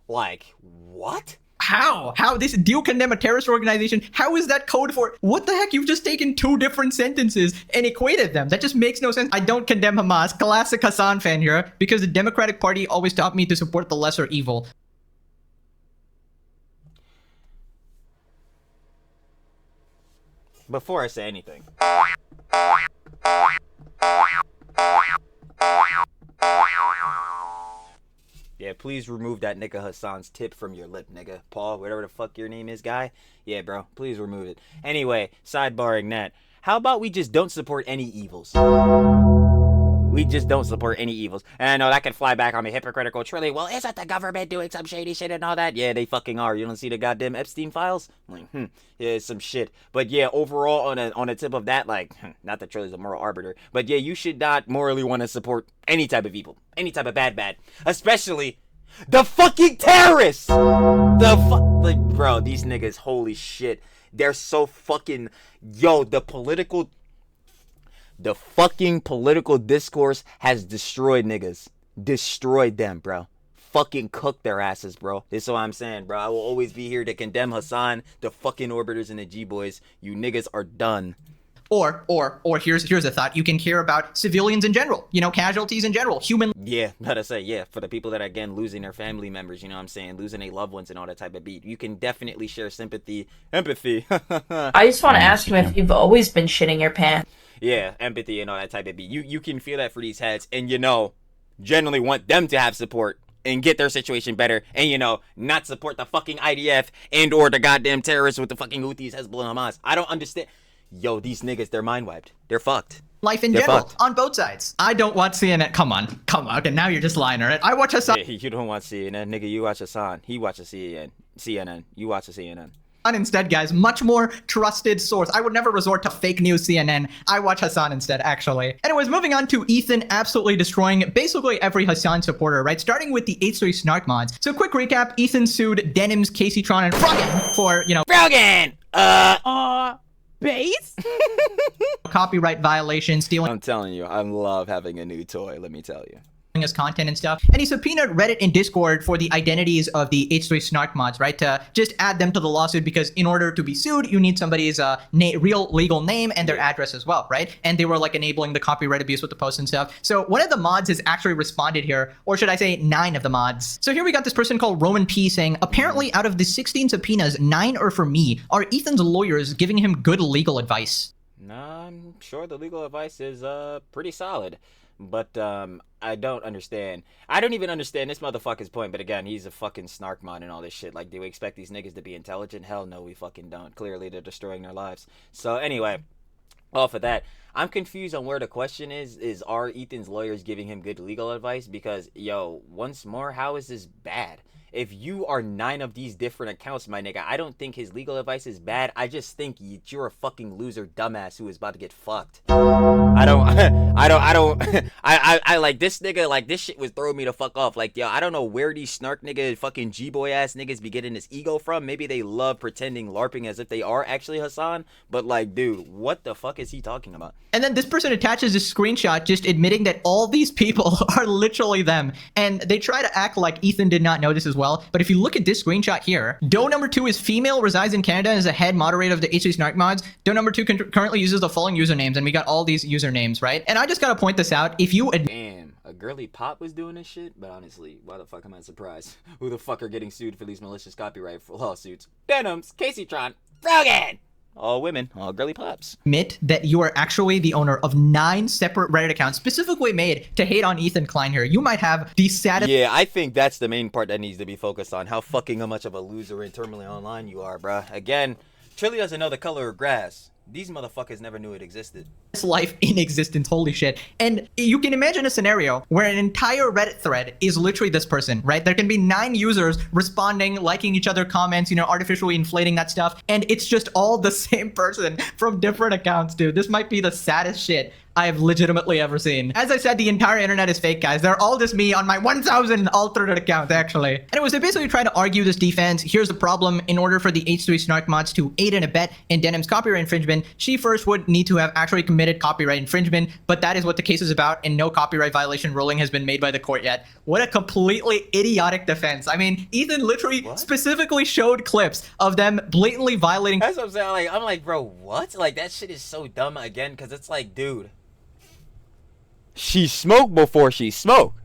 B: Like, what?
D: How? This, do you condemn a terrorist organization? How is that code for... What the heck? You've just taken two different sentences and equated them. That just makes no sense. I don't condemn Hamas. Classic Hasan fan here, because the Democratic Party always taught me to support the lesser evil.
B: Before I say anything... Yeah, please remove that nigga Hasan's tip from your lip, nigga. Paul, whatever the fuck your name is, guy. Yeah, bro, please remove it. Anyway, sidebarring that, how about we just don't support any evils? We just don't support any evils. And I know that could fly back on me hypocritical Trilly. Well, isn't the government doing some shady shit and all that? Yeah, they fucking are. You don't see the goddamn Epstein files? Like, yeah, it's some shit. But yeah, overall, on a tip of that, like, not that Trilly's a moral arbiter, but yeah, you should not morally want to support any type of evil. Any type of bad. Especially the fucking terrorists! Like, bro, these niggas, holy shit. They're so fucking... Yo, the fucking political discourse has destroyed niggas. Destroyed them, bro. Fucking cook their asses, bro. This is what I'm saying, bro. I will always be here to condemn Hasan, the fucking orbiters, and the G-boys. You niggas are done.
D: Or here's a thought. You can care about civilians in general, you know, casualties in general, human.
B: Yeah, gotta say, yeah, for the people that are, again, losing their family members, you know what I'm saying, losing their loved ones and all that type of beat. You can definitely share sympathy, empathy.
G: I just want to ask him if you've always been shitting your pants.
B: Yeah, empathy and all that type of beat. You can feel that for these heads, and, you know, generally want them to have support and get their situation better, and, you know, not support the fucking IDF and or the goddamn terrorists with the fucking Houthis, Hezbollah, and Hamas. I don't understand. Yo, these niggas, they're mind wiped. They're fucked.
D: Life in general, on both sides. I don't watch CNN. Come on. Okay, now you're just lying, all right? I watch Hasan.
B: Hey, you don't watch CNN, nigga. You watch Hasan. He watches CNN. You watch the CNN.
D: Instead, guys, much more trusted source. I would never resort to fake news CNN. I watch Hasan instead, actually. Anyways, moving on to Ethan absolutely destroying basically every Hasan supporter, right? Starting with the H3 Snark mods. So quick recap, Ethan sued Denims, Casey Tron, and Froggen for, you know...
B: Froggen!
D: Base? Copyright violation, stealing...
B: I'm telling you, I love having a new toy, let me tell you.
D: His content and stuff, and he subpoenaed Reddit and Discord for the identities of the H3 Snark mods, right, to just add them to the lawsuit, because in order to be sued, you need somebody's real legal name and their address as well, right? And they were like enabling the copyright abuse with the posts and stuff. So one of the mods has actually responded here, or should I say 9 of the mods. So here we got this person called Roman P saying, apparently out of the 16 subpoenas, 9 are for me. Are Ethan's lawyers giving him good legal advice?
B: Nah, I'm sure the legal advice is pretty solid. But I don't understand. I don't even understand this motherfucker's point. But again, he's a fucking snark mod and all this shit. Like, do we expect these niggas to be intelligent? Hell no, we fucking don't. Clearly, they're destroying their lives. So anyway, off of that, I'm confused on where the question is are Ethan's lawyers giving him good legal advice? Because, yo, once more, how is this bad? If you are 9 of these different accounts, my nigga, I don't think his legal advice is bad. I just think you're a fucking loser dumbass who is about to get fucked. I like this nigga, like this shit was throwing me the fuck off. Like, yo, I don't know where these snark nigga fucking G-boy ass niggas be getting this ego from. Maybe they love pretending LARPing as if they are actually Hasan. But like, dude, what the fuck is he talking about?
D: And then this person attaches this screenshot just admitting that all these people are literally them. And they try to act like Ethan did not know this as well. But if you look at this screenshot here, Doe number 2 is female, resides in Canada, and is a head moderator of the H3 Snark mods. Doe number 2 currently uses the following usernames, and we got all these usernames, right? And I just gotta point this out. If you
B: Damn, a girly pop was doing this shit? But honestly, why the fuck am I surprised? Who the fuck are getting sued for these malicious copyright lawsuits? Denims, Casey Tron, Froggen! All women, all girly pops.
D: Admit that you are actually the owner of 9 separate Reddit accounts specifically made to hate on Ethan Klein here. You might have the saddest...
B: Yeah, I think that's the main part that needs to be focused on. How fucking much of a loser and terminally online you are, bruh. Again, Trilly doesn't know the color of grass. These motherfuckers never knew it existed.
D: Life in existence, holy shit. And you can imagine a scenario where an entire Reddit thread is literally this person, right? There can be 9 users responding, liking each other comments, you know, artificially inflating that stuff, and it's just all the same person from different accounts, dude. This might be the saddest shit I have legitimately ever seen. As I said, the entire internet is fake, guys. They're all just me on my 1,000 alternate accounts, actually. Anyways, they basically try to argue this defense. Here's the problem. In order for the H3 Snark mods to aid and abet in Denim's copyright infringement, she first would need to have actually committed copyright infringement, but that is what the case is about, and no copyright violation ruling has been made by the court yet. What a completely idiotic defense. I mean, Ethan literally specifically showed clips of them blatantly violating...
B: That's what I'm saying. Like, I'm like, bro, what? Like, that shit is so dumb again, because it's like, dude... She smoked before she smoked.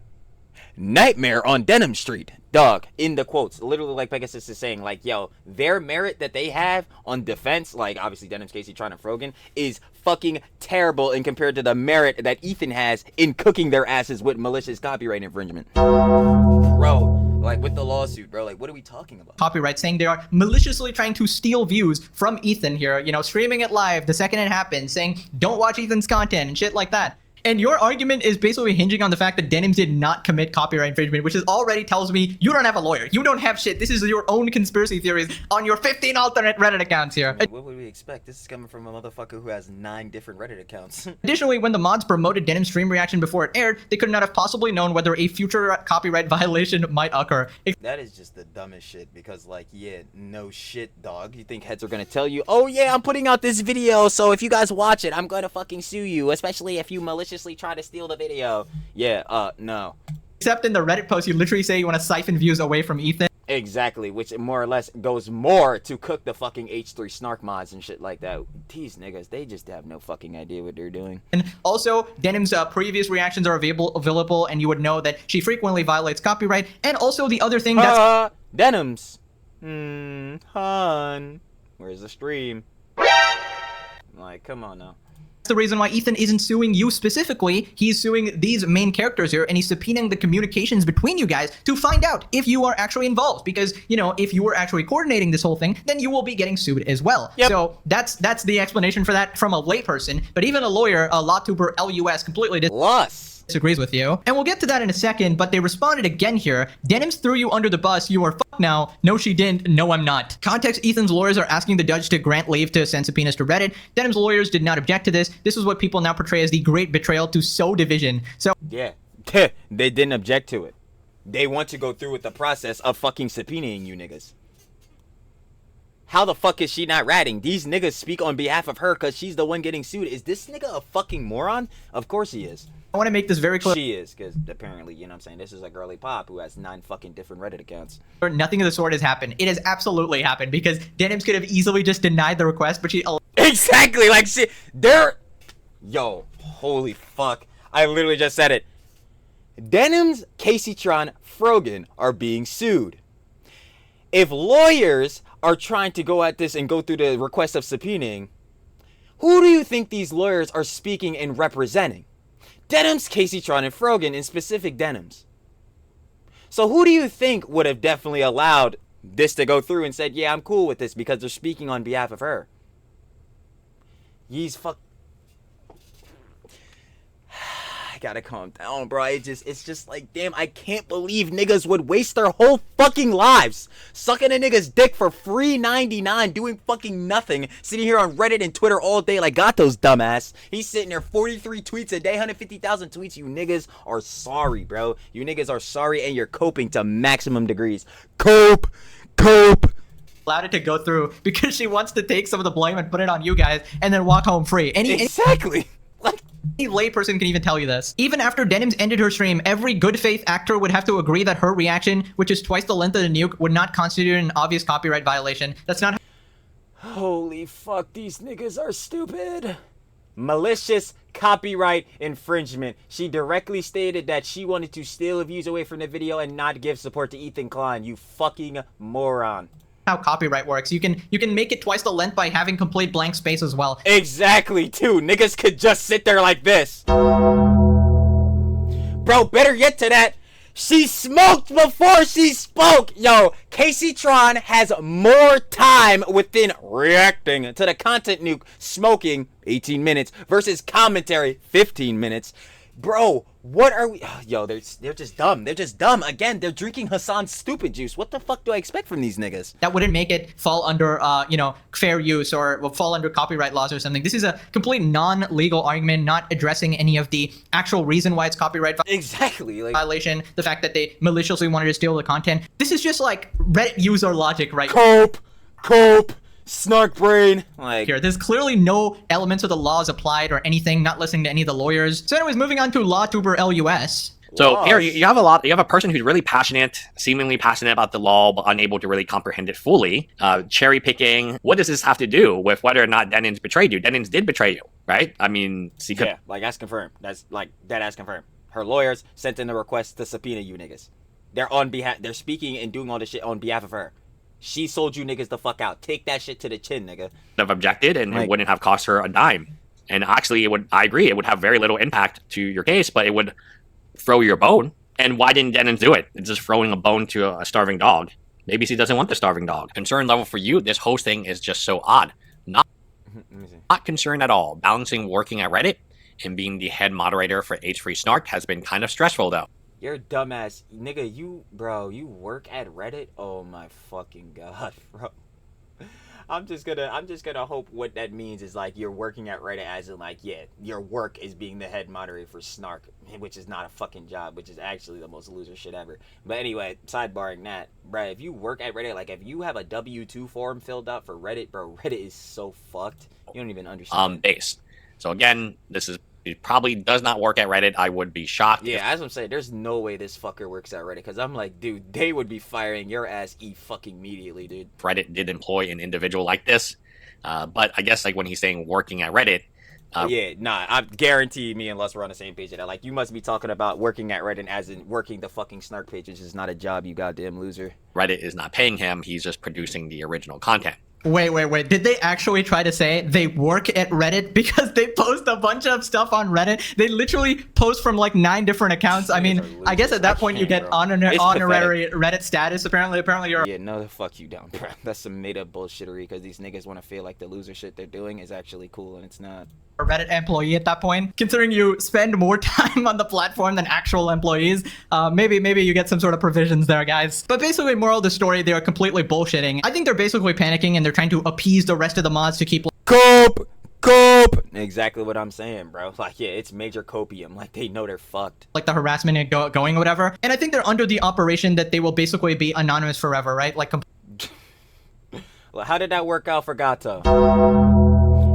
B: Nightmare on Denim Street. Dog, in the quotes, literally like Pegasus is saying, like, yo, their merit that they have on defense, like, obviously Denim's Casey Tron and Froggen, is fucking terrible in compared to the merit that Ethan has in cooking their asses with malicious copyright infringement. Bro, like, with the lawsuit, bro, like, what are we talking about?
D: Copyright, saying they are maliciously trying to steal views from Ethan here, you know, streaming it live the second it happens, saying, don't watch Ethan's content and shit like that. And your argument is basically hinging on the fact that Denims did not commit copyright infringement, which is already tells me you don't have a lawyer. You don't have shit. This is your own conspiracy theories on your 15 alternate Reddit accounts here.
B: What would we expect? This is coming from a motherfucker who has 9 different Reddit accounts.
D: Additionally, when the mods promoted Denim's stream reaction before it aired, they could not have possibly known whether a future copyright violation might occur.
B: That is just the dumbest shit because, like, yeah, no shit, dog. You think heads are gonna tell you, oh yeah, I'm putting out this video, so if you guys watch it, I'm gonna fucking sue you, especially if you maliciously try to steal the video. Yeah, no.
D: Except in the Reddit post, you literally say you want to siphon views away from Ethan.
B: Exactly, which more or less goes more to cook the fucking H3 snark mods and shit like that. These niggas, they just have no fucking idea what they're doing.
D: And also, Denim's previous reactions are available, and you would know that she frequently violates copyright. And also the other thing that's...
B: Denims. Hun. Where's the stream? Like, come on now.
D: the reason why Ethan isn't suing you specifically. He's suing these main characters here, and he's subpoenaing the communications between you guys to find out if you are actually involved. Because, you know, if you were actually coordinating this whole thing, then you will be getting sued as well. Yep. So that's the explanation for that from a layperson. But even a lawyer, a LawTuber LUS, completely disagrees with you. And we'll get to that in a second, but they responded again here. Denims threw you under the bus. You are fucked now. No, she didn't. No, I'm not. Context, Ethan's lawyers are asking the judge to grant leave to send subpoenas to Reddit. Denim's lawyers did not object to this. This is what people now portray as the great betrayal to sow division. So
B: yeah, they didn't object to it. They want to go through with the process of fucking subpoenaing you niggas. How the fuck is she not ratting? These niggas speak on behalf of her because she's the one getting sued. Is this nigga a fucking moron? Of course he is.
D: I want to make this very clear.
B: She is, because apparently, you know what I'm saying, this is a girly pop who has 9 fucking different Reddit accounts.
D: Nothing of the sort has happened. It has absolutely happened because Denims could have easily just denied the request, but she...
B: Exactly, like she... Yo, holy fuck. I literally just said it. Denims, Casey Tron, Frogan are being sued. If lawyers are trying to go at this and go through the request of subpoenaing, who do you think these lawyers are speaking and representing? Denims, Casey Tron, and Frogan, in specific Denims. So who do you think would have definitely allowed this to go through and said, yeah, I'm cool with this because they're speaking on behalf of her? Ye's fuck... I gotta calm down, bro. It's just like, damn, I can't believe niggas would waste their whole fucking lives sucking a nigga's dick for free $99, doing fucking nothing, sitting here on Reddit and Twitter all day like Gato's dumbass. He's sitting there 43 tweets a day, 150,000 tweets. You niggas are sorry, bro. You niggas are sorry, and you're coping to maximum degrees. Cope.
D: Allowed it to go through because she wants to take some of the blame and put it on you guys and then walk home free.
B: Exactly. Like,
D: any layperson can even tell you this. Even after Denims ended her stream, every good faith actor would have to agree that her reaction, which is twice the length of the nuke, would not constitute an obvious copyright violation. That's not...
B: Holy fuck, these niggas are stupid. Malicious copyright infringement. She directly stated that she wanted to steal views away from the video and not give support to Ethan Klein. You fucking moron.
D: How copyright works. You can make it twice the length by having complete blank space as well.
B: Exactly, too. Niggas could just sit there like this. Bro, better yet to that, she smoked before she spoke. Yo, Casey Tron has more time within reacting to the content nuke smoking 18 minutes versus commentary 15 minutes. Bro, what are we... Yo, they're just dumb. They're just dumb. Again, they're drinking Hasan's stupid juice. What the fuck do I expect from these niggas?
D: That wouldn't make it fall under, you know, fair use or will fall under copyright laws or something. This is a complete non-legal argument, not addressing any of the actual reason why it's copyright
B: exactly, like,
D: violation, the fact that they maliciously wanted to steal the content. This is just like Reddit user logic, right?
B: Cope. Snark brain. Like,
D: here, there's clearly no elements of the laws applied or anything, not listening to any of the lawyers. So anyways, moving on to LawTuber LUS.
J: So here you have a person who's really passionate, seemingly passionate about the law, but unable to really comprehend it fully. Cherry picking. What does this have to do with whether or not Denims betrayed you? Denims did betray you, right? I mean,
B: yeah, like that's confirmed. That's like dead ass confirmed. Her lawyers sent in the request to subpoena you niggas. They're speaking and doing all this shit on behalf of her. She sold you niggas the fuck out. Take that shit to the chin, nigga.
J: Have objected, and it wouldn't have cost her a dime. And actually, I agree, it would have very little impact to your case, but it would throw your bone. And why didn't Denims do it? It's just throwing a bone to a starving dog. Maybe she doesn't want the starving dog. Concern level for you, this hosting is just so odd. Not concerned at all. Balancing working at Reddit and being the head moderator for H3 Snark has been kind of stressful though.
B: You're a dumbass. Nigga, you work at Reddit? Oh my fucking god, bro. I'm just gonna hope what that means is like you're working at Reddit as in like, yeah, your work is being the head moderator for Snark, which is not a fucking job, which is actually the most loser shit ever. But anyway, sidebarring that, bro, if you work at Reddit, like if you have a W-2 form filled out for Reddit, bro, Reddit is so fucked. You don't even understand.
J: Base. So again, it probably does not work at Reddit. I would be shocked.
B: Yeah, as I'm saying, there's no way this fucker works at Reddit, because I'm like, dude, they would be firing your ass fucking immediately, dude.
J: Reddit did employ an individual like this, but I guess like when he's saying working at Reddit.
B: Yeah, nah, I guarantee me and Les were on the same page of that. Like, you must be talking about working at Reddit as in working the fucking Snark page, which is not a job, you goddamn loser.
J: Reddit is not paying him. He's just producing the original content.
D: Wait. Did they actually try to say they work at Reddit because they post a bunch of stuff on Reddit? They literally post from like 9 different accounts. I mean, I guess at that point you get honorary Reddit status. Apparently you're...
B: Yeah, no, the fuck you down, bro. That's some made-up bullshittery because these niggas want to feel like the loser shit they're doing is actually cool, and it's not.
D: A Reddit employee at that point, considering you spend more time on the platform than actual employees. Maybe you get some sort of provisions there, guys. But basically, moral of the story, they are completely bullshitting. I think they're basically panicking and they're trying to appease the rest of the mods to keep
B: cope. Exactly what I'm saying, bro. Like, yeah, it's major copium. Like, they know they're fucked.
D: Like the harassment and going or whatever. And I think they're under the operation that they will basically be anonymous forever, right? Like,
B: well, how did that work out for Gato?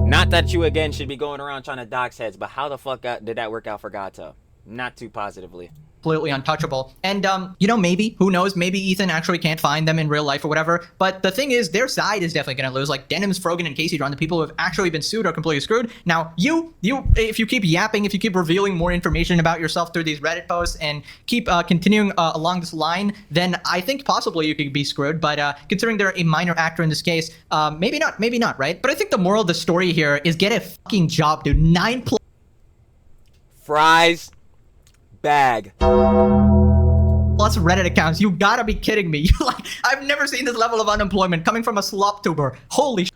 B: Not that you, again, should be going around trying to dox heads, but how the fuck did that work out for Gato? Not too positively.
D: Completely untouchable. And, maybe, who knows, maybe Ethan actually can't find them in real life or whatever. But the thing is, their side is definitely going to lose. Like, Denims, Frogan, and Casey John, the people who have actually been sued are completely screwed. Now, you, if you keep yapping, if you keep revealing more information about yourself through these Reddit posts and keep continuing along this line, then I think possibly you could be screwed. But considering they're a minor actor in this case, maybe not, right? But I think the moral of the story here is get a fucking job, dude. 9
B: fries. Bag.
D: Plus Reddit accounts. You gotta be kidding me. I've never seen this level of unemployment coming from a slop tuber. Holy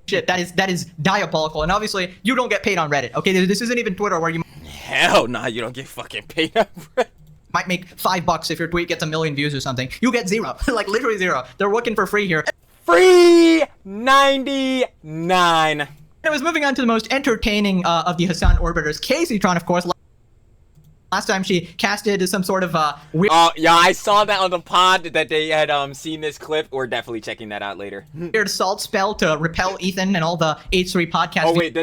D: shit, that is diabolical. And obviously, you don't get paid on Reddit. Okay, this isn't even Twitter where you
B: hell nah, you don't get fucking paid on Reddit.
D: Might make $5 if your tweet gets 1 million views or something. You get 0. Like literally 0. They're working for free here.
B: Free 99.
D: Anyways, moving on to the most entertaining of the Hasan orbiters, Casey Tron, of course. Last time she casted some sort of weird...
B: Oh, yeah, I saw that on the pod that they had seen this clip. We're definitely checking that out later.
D: Weird salt spell to repel Ethan and all the H3 podcast...
B: Oh, wait,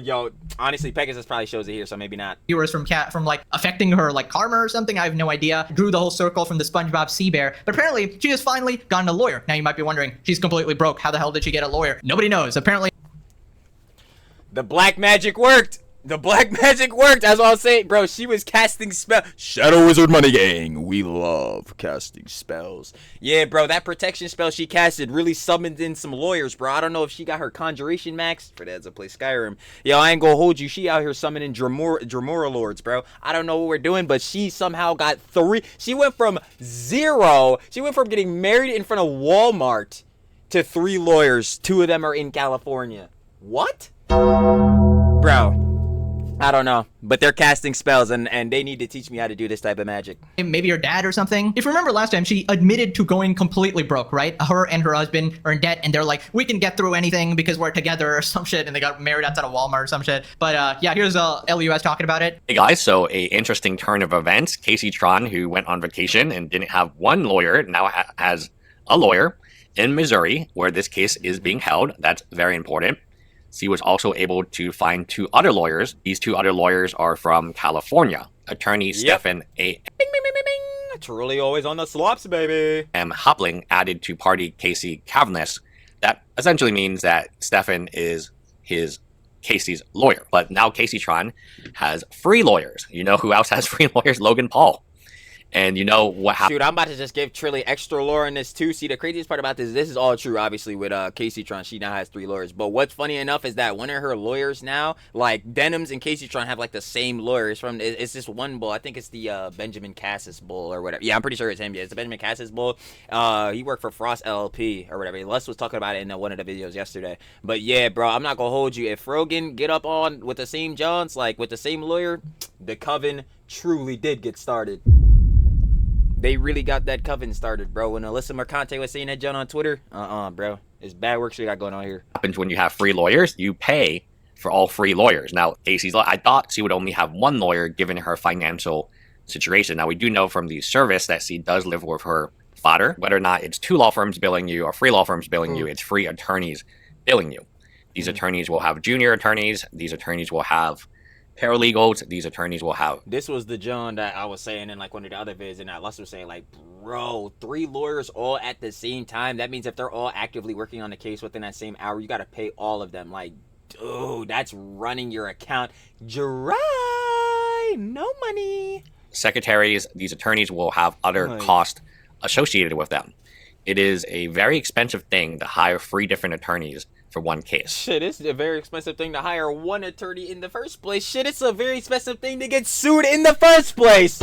B: yo, honestly, Pegasus probably shows it here, so maybe not.
D: ...viewers from like, affecting her, like, karma or something. I have no idea. Drew the whole circle from the SpongeBob Sea Bear. But apparently, she has finally gotten a lawyer. Now, you might be wondering, she's completely broke. How the hell did she get a lawyer? Nobody knows. Apparently...
B: The black magic worked. The black magic worked. As I was saying, bro, she was casting spells. Shadow Wizard Money Gang. We love casting spells. Yeah, bro, that protection spell she casted really summoned in some lawyers, bro. I don't know if she got her conjuration max for that to play Skyrim. Yo, I ain't gonna hold you. She out here summoning Dremora Lords, bro. I don't know what we're doing, but she somehow got 3. She went from 0. She went from getting married in front of Walmart to 3 lawyers. 2 of them are in California. What? Bro, I don't know, but they're casting spells and they need to teach me how to do this type of magic.
D: Maybe your dad or something. If you remember last time, she admitted to going completely broke, right? Her and her husband are in debt and they're like, we can get through anything because we're together or some shit, and they got married outside of Walmart or some shit. But yeah, here's LUS talking about it.
J: Hey guys, so a interesting turn of events. Casey Tron, who went on vacation and didn't have one lawyer, now has a lawyer in Missouri where this case is being held. That's very important. She was also able to find 2 other lawyers. These 2 other lawyers are from California. Attorney Stephen A.
B: Bing, bing, bing, bing, bing. Truly always on the slops, baby.
J: M. Hopling added to party Casey Cavness. That essentially means that Stephen is Casey's lawyer. But now Casey Tron has free lawyers. You know who else has free lawyers? Logan Paul. And you know what happened?
B: Dude, I'm about to just give Trilly extra lore in this too. See, the craziest part about this is all true, obviously, with Casey Tron. She now has 3 lawyers. But what's funny enough is that one of her lawyers now, like Denims and Casey Tron, have like the same lawyers from. It's this one bull. I think it's the Benjamin Cassis bull or whatever. Yeah, I'm pretty sure it's him. Yeah, it's the Benjamin Cassis bull. He worked for Frost LLP or whatever. Les was talking about it in one of the videos yesterday. But yeah, bro, I'm not gonna hold you. If Frogan get up on with the same Johns, like with the same lawyer, the coven truly did get started. They really got that coven started, bro. When Alyssa Mercante was saying that John on Twitter, bro. It's bad work she got going on here.
J: Happens when you have free lawyers, you pay for all free lawyers. Now, Casey's I thought she would only have one lawyer given her financial situation. Now, we do know from the service that she does live with her father. Whether or not it's 2 law firms billing you or 3 law firms billing you, it's free attorneys billing you. These attorneys will have junior attorneys. These attorneys will have paralegals. These attorneys will have.
B: This was the John that I was saying in like one of the other vids, and that Lester was saying, like, bro, 3 lawyers all at the same time. That means if they're all actively working on the case within that same hour, you got to pay all of them. Like, dude, that's running your account dry. No money.
J: Secretaries, these attorneys will have other costs associated with them. It is a very expensive thing to hire 3 different attorneys for one case.
B: Shit, it's a very expensive thing to hire one attorney in the first place. Shit, it's a very expensive thing to get sued in the first place.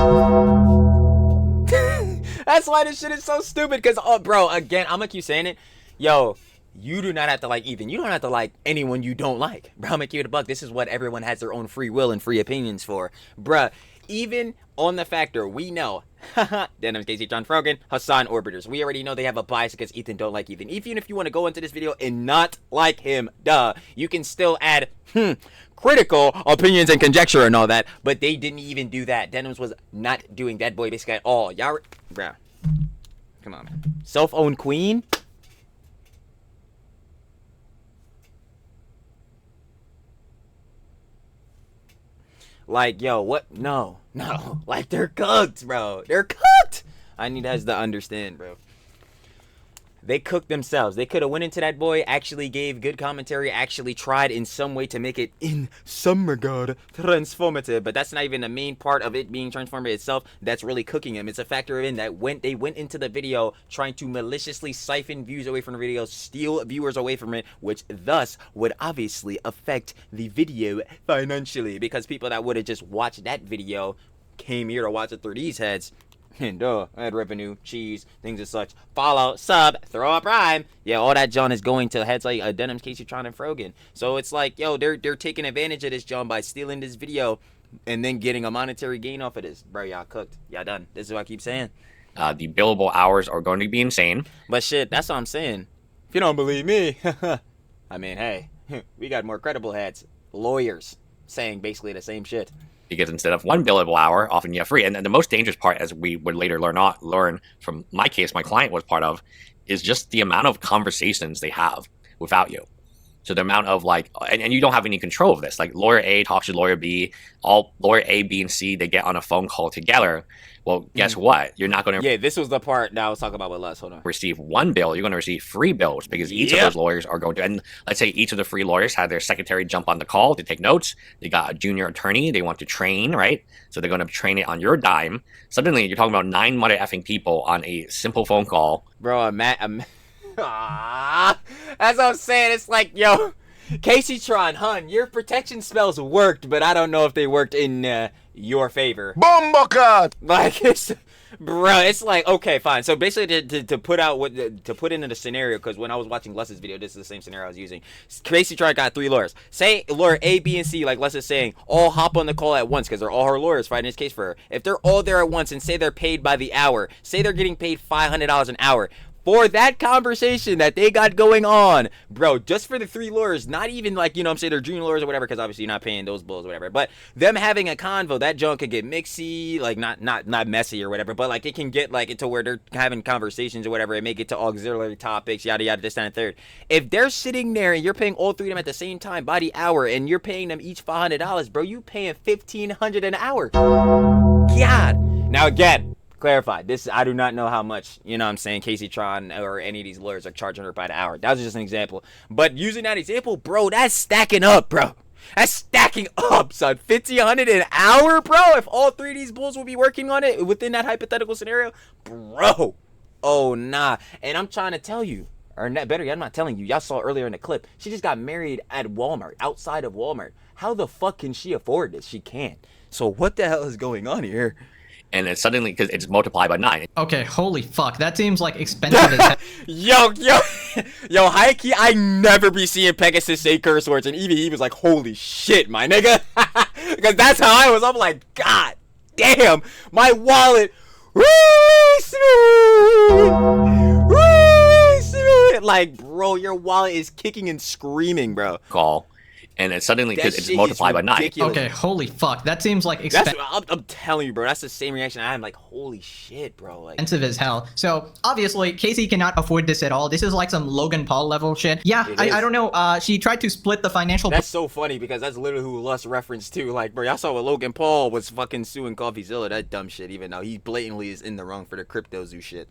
B: That's why this shit is so stupid. Because, bro, again, I'm gonna keep saying it. Yo, you do not have to like Ethan. You don't have to like anyone you don't like. Bro, I'm gonna keep it a buck. This is what everyone has their own free will and free opinions for. Bruh, even on the factor, we know Denim, Casey, John Frogan, Hasan Orbiters. We already know they have a bias against Ethan, don't like Ethan. Even if you want to go into this video and not like him, you can still add critical opinions and conjecture and all that. But they didn't even do that. Denims was not doing that boy basically at all. Y'all, bruh, come on, man. Self-owned queen. Like, yo, what? No. Like, they're cooked, bro. They're cooked. I need us to understand, bro. They cooked themselves. They could have went into that boy, actually gave good commentary, actually tried in some way to make it, in some regard, transformative. But that's not even the main part of it being transformative itself. That's really cooking him. It's a factor in that they went into the video trying to maliciously siphon views away from the video, steal viewers away from it, which thus would obviously affect the video financially. Because people that would have just watched that video came here to watch it through these heads. And ad revenue, cheese, things as such. Follow, sub, throw up rhyme. Yeah, all that John is going to heads like Denims, Casey, Tron, and Frogan. So it's like, yo, they're taking advantage of this, John, by stealing this video and then getting a monetary gain off of this. Bro, y'all cooked. Y'all done. This is what I keep saying.
J: The billable hours are going to be insane.
B: But shit, that's what I'm saying. If you don't believe me, I mean, hey, we got more credible heads. Lawyers saying basically the same shit.
J: Because instead of 1 billable hour, often you have 3. And the most dangerous part, as we would later learn from my case, my client was part of, is just the amount of conversations they have without you. So the amount of like, and you don't have any control of this. Like lawyer A talks to lawyer B, all lawyer A, B, and C, they get on a phone call together. Well, guess what? You're not going to.
B: Yeah, this was the part that I was talking about with Les. Hold on.
J: Receive 1 bill. You're going to receive 3 bills because each of those lawyers are going to. And let's say each of the 3 lawyers had their secretary jump on the call to take notes. They got a junior attorney they want to train, right? So they're going to train it on your dime. Suddenly, you're talking about 9 mother effing people on a simple phone call.
B: Bro, that's what I'm saying. It's like, yo, Casey Tron, hun, your protection spells worked, but I don't know if they worked in your favor.
K: Bombocat!
B: Like, bro, it's like, okay, fine. So basically, to put into the scenario, because when I was watching Les's video, this is the same scenario I was using. Casey Tron got 3 lawyers. Say lawyer A, B, and C, like Les is saying, all hop on the call at once because they're all her lawyers fighting this case for her. If they're all there at once and say they're paid by the hour, say they're getting paid $500 an hour. For that conversation that they got going on, bro, just for the 3 lawyers, not even like, you know what I'm saying, they're junior lawyers or whatever, because obviously you're not paying those bills or whatever, but them having a convo, that junk could get mixy, like not messy or whatever, but like it can get like into where they're having conversations or whatever, and make it to auxiliary topics, yada yada, this, that, and third. If they're sitting there and you're paying all 3 of them at the same time by the hour, and you're paying them each $500, bro, you paying $1,500 an hour. God. Now again, clarify, this, I do not know how much, you know what I'm saying, Casey Tron or any of these lawyers are charging her by the hour. That was just an example. But using that example, bro, that's stacking up, bro. That's stacking up, son. 1,500 an hour, bro. If all three of these bulls will be working on it within that hypothetical scenario, bro. Oh, nah. And I'm trying to tell you, or better yet, I'm not telling you. Y'all saw earlier in the clip. She just got married at Walmart, outside of Walmart. How the fuck can she afford this? She can't. So what the hell is going on here?
J: And then suddenly, because it's multiplied by 9.
D: Okay, holy fuck. That seems like expensive as hell.
B: Yo, high key, I never be seeing Pegasus say curse words, and even he was like, holy shit, my nigga. Because that's how I was. I'm like, God damn, my wallet. Like, bro, your wallet is kicking and screaming, bro.
J: Call. And then suddenly, because it's multiplied by 9.
D: Okay, holy fuck. That seems like expensive.
B: I'm telling you, bro. That's the same reaction I had. I'm like, holy shit, bro. Like,
D: expensive as hell. So obviously, Casey cannot afford this at all. This is like some Logan Paul level shit. Yeah, I don't know. She tried to split the financial.
B: That's so funny because that's literally who Lust referenced to. Like, bro, y'all saw what Logan Paul was fucking suing CoffeeZilla. That dumb shit. Even though he blatantly is in the wrong for the crypto zoo shit.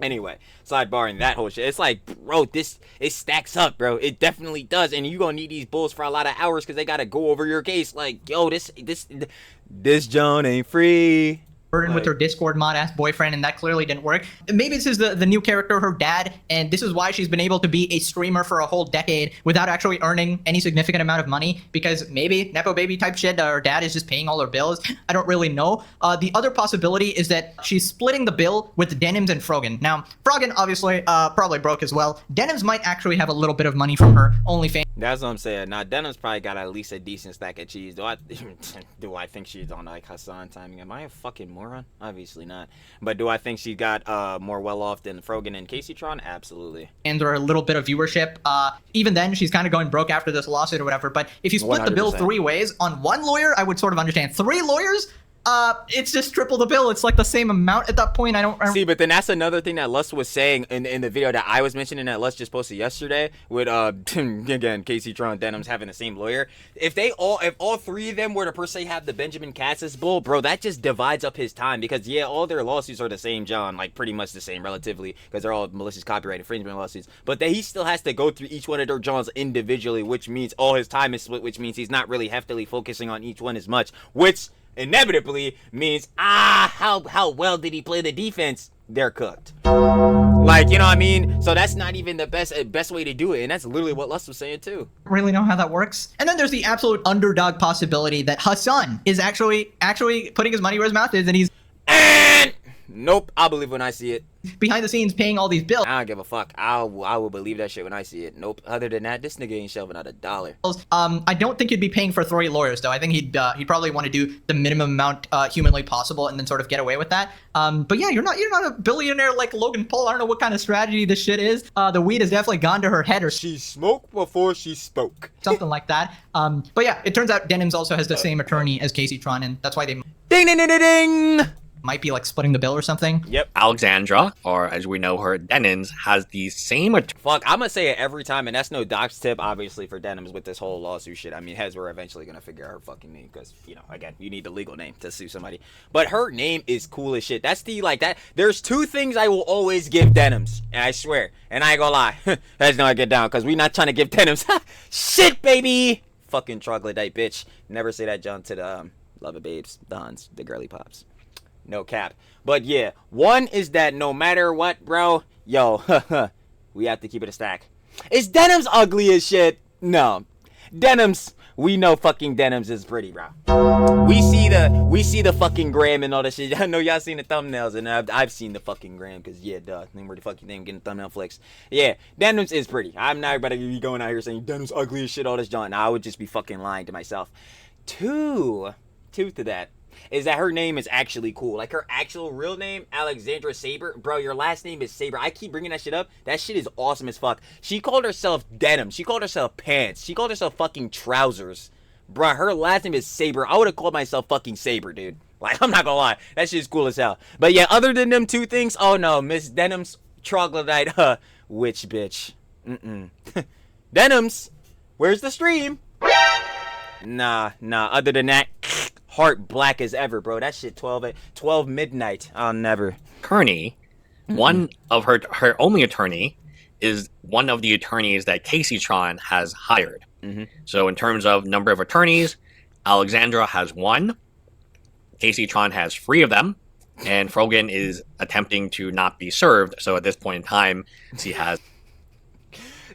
B: Anyway, sidebarring that whole shit, it's like, bro, it stacks up, bro. It definitely does, and you gonna need these bulls for a lot of hours because they gotta go over your case. Like, yo, this Joan ain't free.
D: With her Discord mod ass boyfriend, and that clearly didn't work. Maybe this is the new character, her dad, and this is why she's been able to be a streamer for a whole decade without actually earning any significant amount of money, because maybe Nepo baby type shit, her dad is just paying all her bills. I don't really know. The other possibility is that she's splitting the bill with Denims and Frogan. Now, Frogan obviously probably broke as well. Denims might actually have a little bit of money from her OnlyFans.
B: That's what I'm saying. Now, Denim's probably got at least a decent stack of cheese. Do I think she's on like Hasan timing? Am I a fucking moron? Obviously not. But do I think she got more well off than Frogan and Casey Tron? Absolutely.
D: And or a little bit of viewership. Even then, she's kind of going broke after this lawsuit or whatever. But if you split 100%. The bill 3 ways on one lawyer, I would sort of understand. 3 lawyers? It's just triple the bill. It's like the same amount at that point. I don't see,
B: but then that's another thing that Lust was saying in the video that I was mentioning that Lust just posted yesterday with again Casey Tron Denims having the same lawyer. If all 3 of them were to per se have the Benjamin Cassis bull, bro, that just divides up his time because all their lawsuits are the same, John, like pretty much the same relatively because they're all malicious copyright infringement lawsuits. But he still has to go through each one of their Johns individually, which means all his time is split, which means he's not really heftily focusing on each one as much, which inevitably means how well did he play the defense? They're cooked. Like, you know what I mean? So that's not even the best way to do it, and that's literally what Lust was saying too.
D: Really know how that works. And then there's the absolute underdog possibility that Hasan is actually putting his money where his mouth is, and he's
B: nope, I'll believe when I see it.
D: Behind the scenes paying all these bills.
B: I don't give a fuck. I will believe that shit when I see it. Nope. Other than that, this nigga ain't shelving out $1.
D: I don't think he'd be paying for 3 lawyers though. I think he'd probably want to do the minimum amount humanly possible and then sort of get away with that. But yeah, you're not a billionaire like Logan Paul. I don't know what kind of strategy this shit is. The weed has definitely gone to her head, or
B: she smoked before she spoke.
D: Something like that. But yeah, it turns out Denims also has the same attorney as Casey Tron, and that's why they
B: ding ding ding ding ding.
D: Might be like splitting the bill or something.
B: Yep.
J: Alexandra, or as we know her, Denims, has the same.
B: Fuck, I'm gonna say it every time, and that's no docs tip, obviously, for Denims with this whole lawsuit shit. I mean, Hez, we're eventually gonna figure out her fucking name, because, you know, again, you need the legal name to sue somebody. But her name is cool as shit. That's the, like, that. There's 2 things I will always give Denims, and I swear, and I ain't gonna lie. Hez, no, I get down, because we not trying to give Denims. Shit, baby! Fucking troglodyte bitch. Never say that, John, to the, love it, babes, the Huns, the girly pops. No cap. But yeah, one is that no matter what, bro, yo, we have to keep it a stack. Is Denims ugly as shit? No. Denims, we know fucking Denims is pretty, bro. We see the fucking gram and all that shit. I know y'all seen the thumbnails, and I've seen the fucking gram, because yeah, duh, where the fucking name getting thumbnail flicks. Yeah, Denims is pretty. I'm not about to be going out here saying Denims ugly as shit, all this John. Nah, I would just be fucking lying to myself. Two to that is that her name is actually cool. Like, her actual real name, Alexandra Saber. Bro, your last name is Saber. I keep bringing that shit up. That shit is awesome as fuck. She called herself Denim. She called herself Pants. She called herself fucking Trousers. Bro, her last name is Saber. I would have called myself fucking Saber, dude. Like, I'm not gonna lie. That shit is cool as hell. But yeah, other than them 2 things, oh no, Miss Denim's troglodyte, witch bitch. Denims, where's the stream? Nah, other than that, heart black as ever, bro. That shit 12 midnight. I'll never.
J: Attorney, one of her only attorney is one of the attorneys that Casey Tron has hired. So in terms of number of attorneys, Alexandra has 1, Casey Tron has 3 of them, and Frogan is attempting to not be served. So at this point in time, she has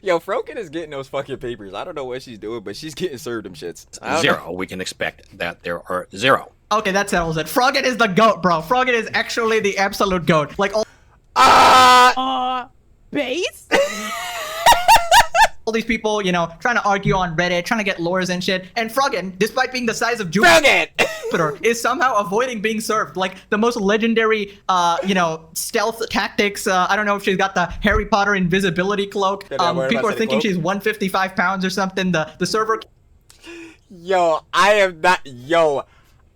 B: Yo, Frogan is getting those fucking papers. I don't know what she's doing, but she's getting served them shits.
J: 0. We can expect that there are 0.
D: Okay, that settles it. Frogan is the GOAT, bro. Frogan is actually the absolute GOAT. Like,
K: Base?
D: all these people, you know, trying to argue on Reddit, trying to get lawyers and shit. And Frogan, despite being the size of Jupiter, is somehow avoiding being served. Like the most legendary, you know, stealth tactics. I don't know if she's got the Harry Potter invisibility cloak. People are thinking she's 155 pounds or something. The server.
B: Yo, I am not. Yo,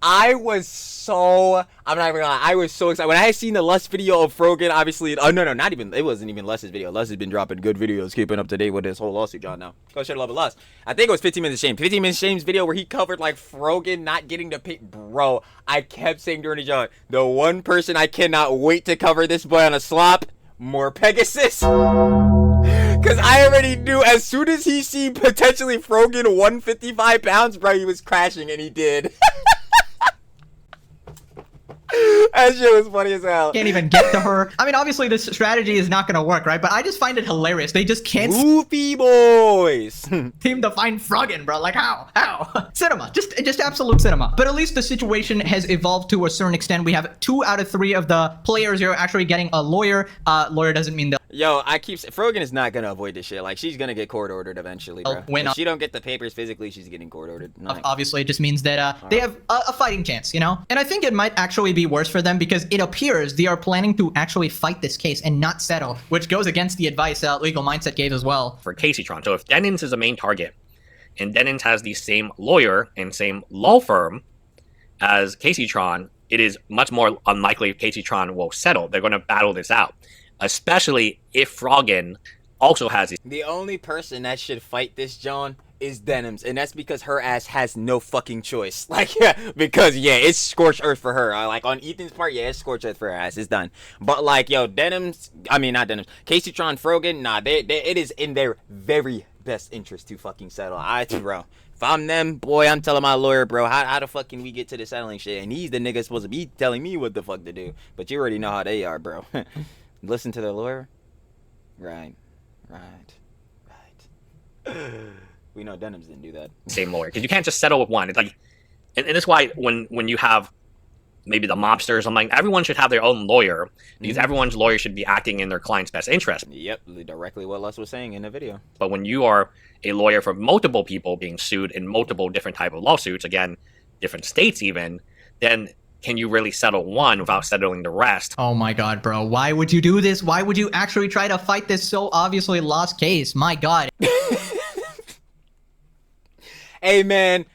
B: I was so. I'm not even gonna lie. I was so excited when I had seen the Lust video of Frogan. Obviously, oh no, not even. It wasn't even Lust's video. Lust has been dropping good videos, keeping up to date with this whole lawsuit, John. Now, go share love of Lust. I think it was 15 minutes of shame. 15 minutes of shame's video where he covered like Frogan not getting the pay. Bro, I kept saying during the John, the one person I cannot wait to cover this boy on a slop, more Pegasus. Because I already knew as soon as he seen potentially Frogan 155 pounds, bro, he was crashing, and he did. That shit was funny as hell.
D: Can't even get to her. I mean, obviously this strategy is not going to work, right? But I just find it hilarious. They just can't
B: Goofy boys
D: seem to find Frogan, bro. Like how? Cinema, just absolute cinema. But at least the situation has evolved to a certain extent. We have 2 out of 3 of the players here actually getting a lawyer. Lawyer doesn't mean they'll.
B: Yo, I keep saying Frogan is not gonna avoid this shit. Like she's gonna get court ordered eventually, bro.
D: Win.
B: If she don't get the papers physically, she's getting court ordered.
D: Obviously, it just means that they have a fighting chance, you know? And I think it might actually be worse for them because it appears they are planning to actually fight this case and not settle, which goes against the advice Legal Mindset gave as well.
J: For Casey Tron. So if Denins is a main target, and Denins has the same lawyer and same law firm as Casey Tron, it is much more unlikely Casey Tron will settle. They're going to battle this out. Especially if Frogan also has his.
B: The only person that should fight this, John, is Denims, and that's because her ass has no fucking choice. Like, because it's scorched earth for her. Like on Ethan's part, it's scorched earth for her ass. It's done. But like, yo, Denims, I mean not Denims, Casey Tron, Frogan, nah, it is in their very best interest to fucking settle. Bro. If I'm them, boy, I'm telling my lawyer, bro, how the fuck can we get to the settling shit? And he's the nigga supposed to be telling me what the fuck to do. But you already know how they are, bro. Listen to the lawyer. Right. We know Denims didn't do that.
J: Same lawyer, because you can't just settle with one. It's like, and that's why when you have maybe the mobsters, I'm like, everyone should have their own lawyer because everyone's lawyer should be acting in their client's best interest.
B: Yep, directly what Les was saying in the video.
J: But when you are a lawyer for multiple people being sued in multiple different type of lawsuits, again, different states even, then can you really settle one without settling the rest?
D: Oh my god, bro. Why would you do this? Why would you actually try to fight this so obviously lost case? My god.
B: Hey, man.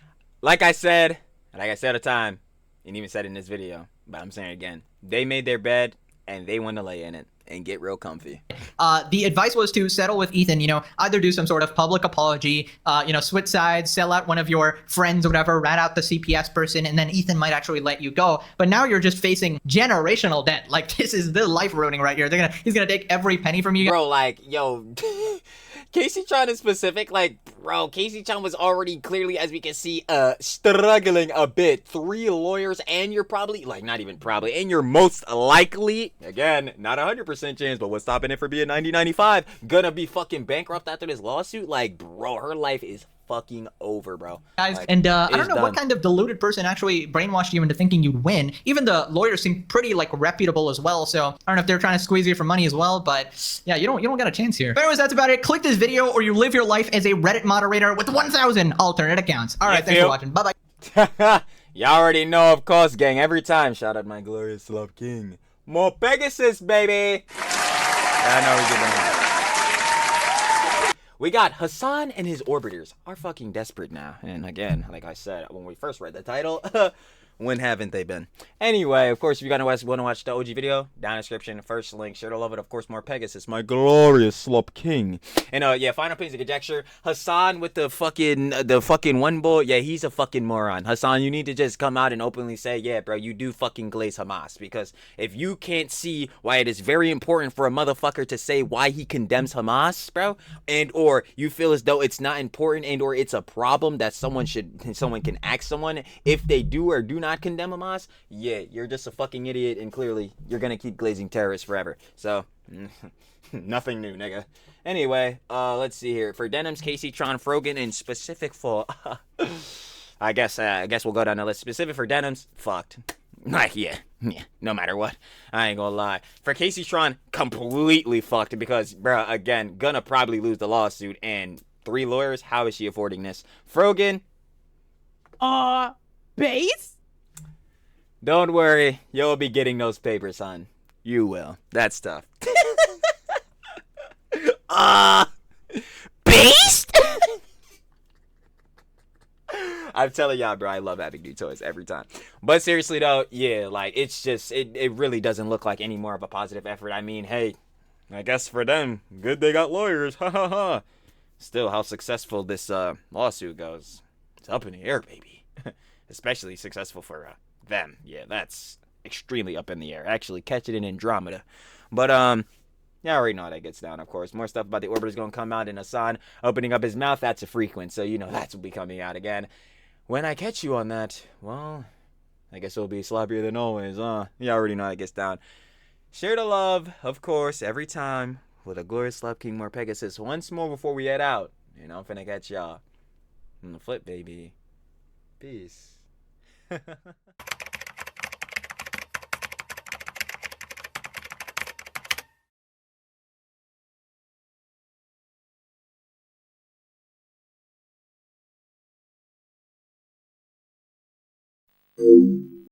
B: Like I said at the time, and even said in this video, but I'm saying it again. They made their bed, and they want to lay in it and get real comfy.
D: The advice was to settle with Ethan, you know, either do some sort of public apology, you know, switch sides, sell out one of your friends or whatever, rat out the CPS person, and then Ethan might actually let you go. But now you're just facing generational debt. Like, this is the life ruining right here. He's gonna take every penny from you.
B: Bro, like, yo, Casey Tron is specific. Like, bro, Casey Tron was already clearly, as we can see, struggling a bit. 3 lawyers, and you're probably, like, not even probably, and you're most likely, again, not 100% chance, but what's stopping it for being 90-95, gonna be fucking bankrupt after this lawsuit? Like, bro, her life is fucking over, bro.
D: Guys,
B: like,
D: and I don't know what kind of deluded person actually brainwashed you into thinking you'd win. Even the lawyers seem pretty like reputable as well, so I don't know if they're trying to squeeze you for money as well, but yeah, you don't got a chance here. But anyways, that's about it. Click this video or you live your life as a Reddit moderator with 1,000 alternate accounts. All right, thanks for watching. Bye-bye.
B: Y'all already know, of course, gang. Every time, shout out my glorious love king. More Pegasus, baby. I know we get that. We got Hasan and his orbiters are fucking desperate now. And again, like I said, when we first read the title, When haven't they been? Anyway, of course, if you guys want to watch the OG video, down in the description, first link, sure to love it. Of course, more Pegasus, my glorious slup king. And yeah, final piece of conjecture. Hasan with the fucking one bull. Yeah, he's a fucking moron. Hasan, you need to just come out and openly say, yeah, bro, you do fucking glaze Hamas. Because if you can't see why it is very important for a motherfucker to say why he condemns Hamas, bro, and or you feel as though it's not important and or it's a problem that someone can ask someone if they do or do not condemn Hamas, yeah, you're just a fucking idiot, and clearly you're gonna keep glazing terrorists forever. So nothing new, nigga. Anyway, let's see here. For Denims, Casey, Tron, Frogan, and specific for I guess we'll go down the list. Specific for Denims, fucked. Yeah, no matter what. I ain't gonna lie. For Casey Tron, completely fucked because, bruh, again, gonna probably lose the lawsuit, and 3 lawyers, how is she affording this? Frogan,
K: base?
B: don't worry, you'll be getting those papers, son. You will. That's tough. Beast? I'm telling y'all, bro, I love having new toys every time. But seriously, though, yeah, like, it's just, it really doesn't look like any more of a positive effort. I mean, hey, I guess for them, good they got lawyers. Ha ha ha. Still, how successful this lawsuit goes, it's up in the air, baby. Especially successful for them. Yeah, that's extremely up in the air. Actually, catch it in Andromeda. But, yeah, I already know how that gets down, of course. More stuff about the orbiter's going to come out, and Hasan opening up his mouth, that's a frequent. So, you know, that's will be coming out again. When I catch you on that, well, I guess it'll be sloppier than always, huh? You already know how it gets down. Share the love, of course, every time with a glorious Slap King more Pegasus. Once more before we head out. You know, I'm finna catch y'all on the flip, baby. Peace.
L: Thank you.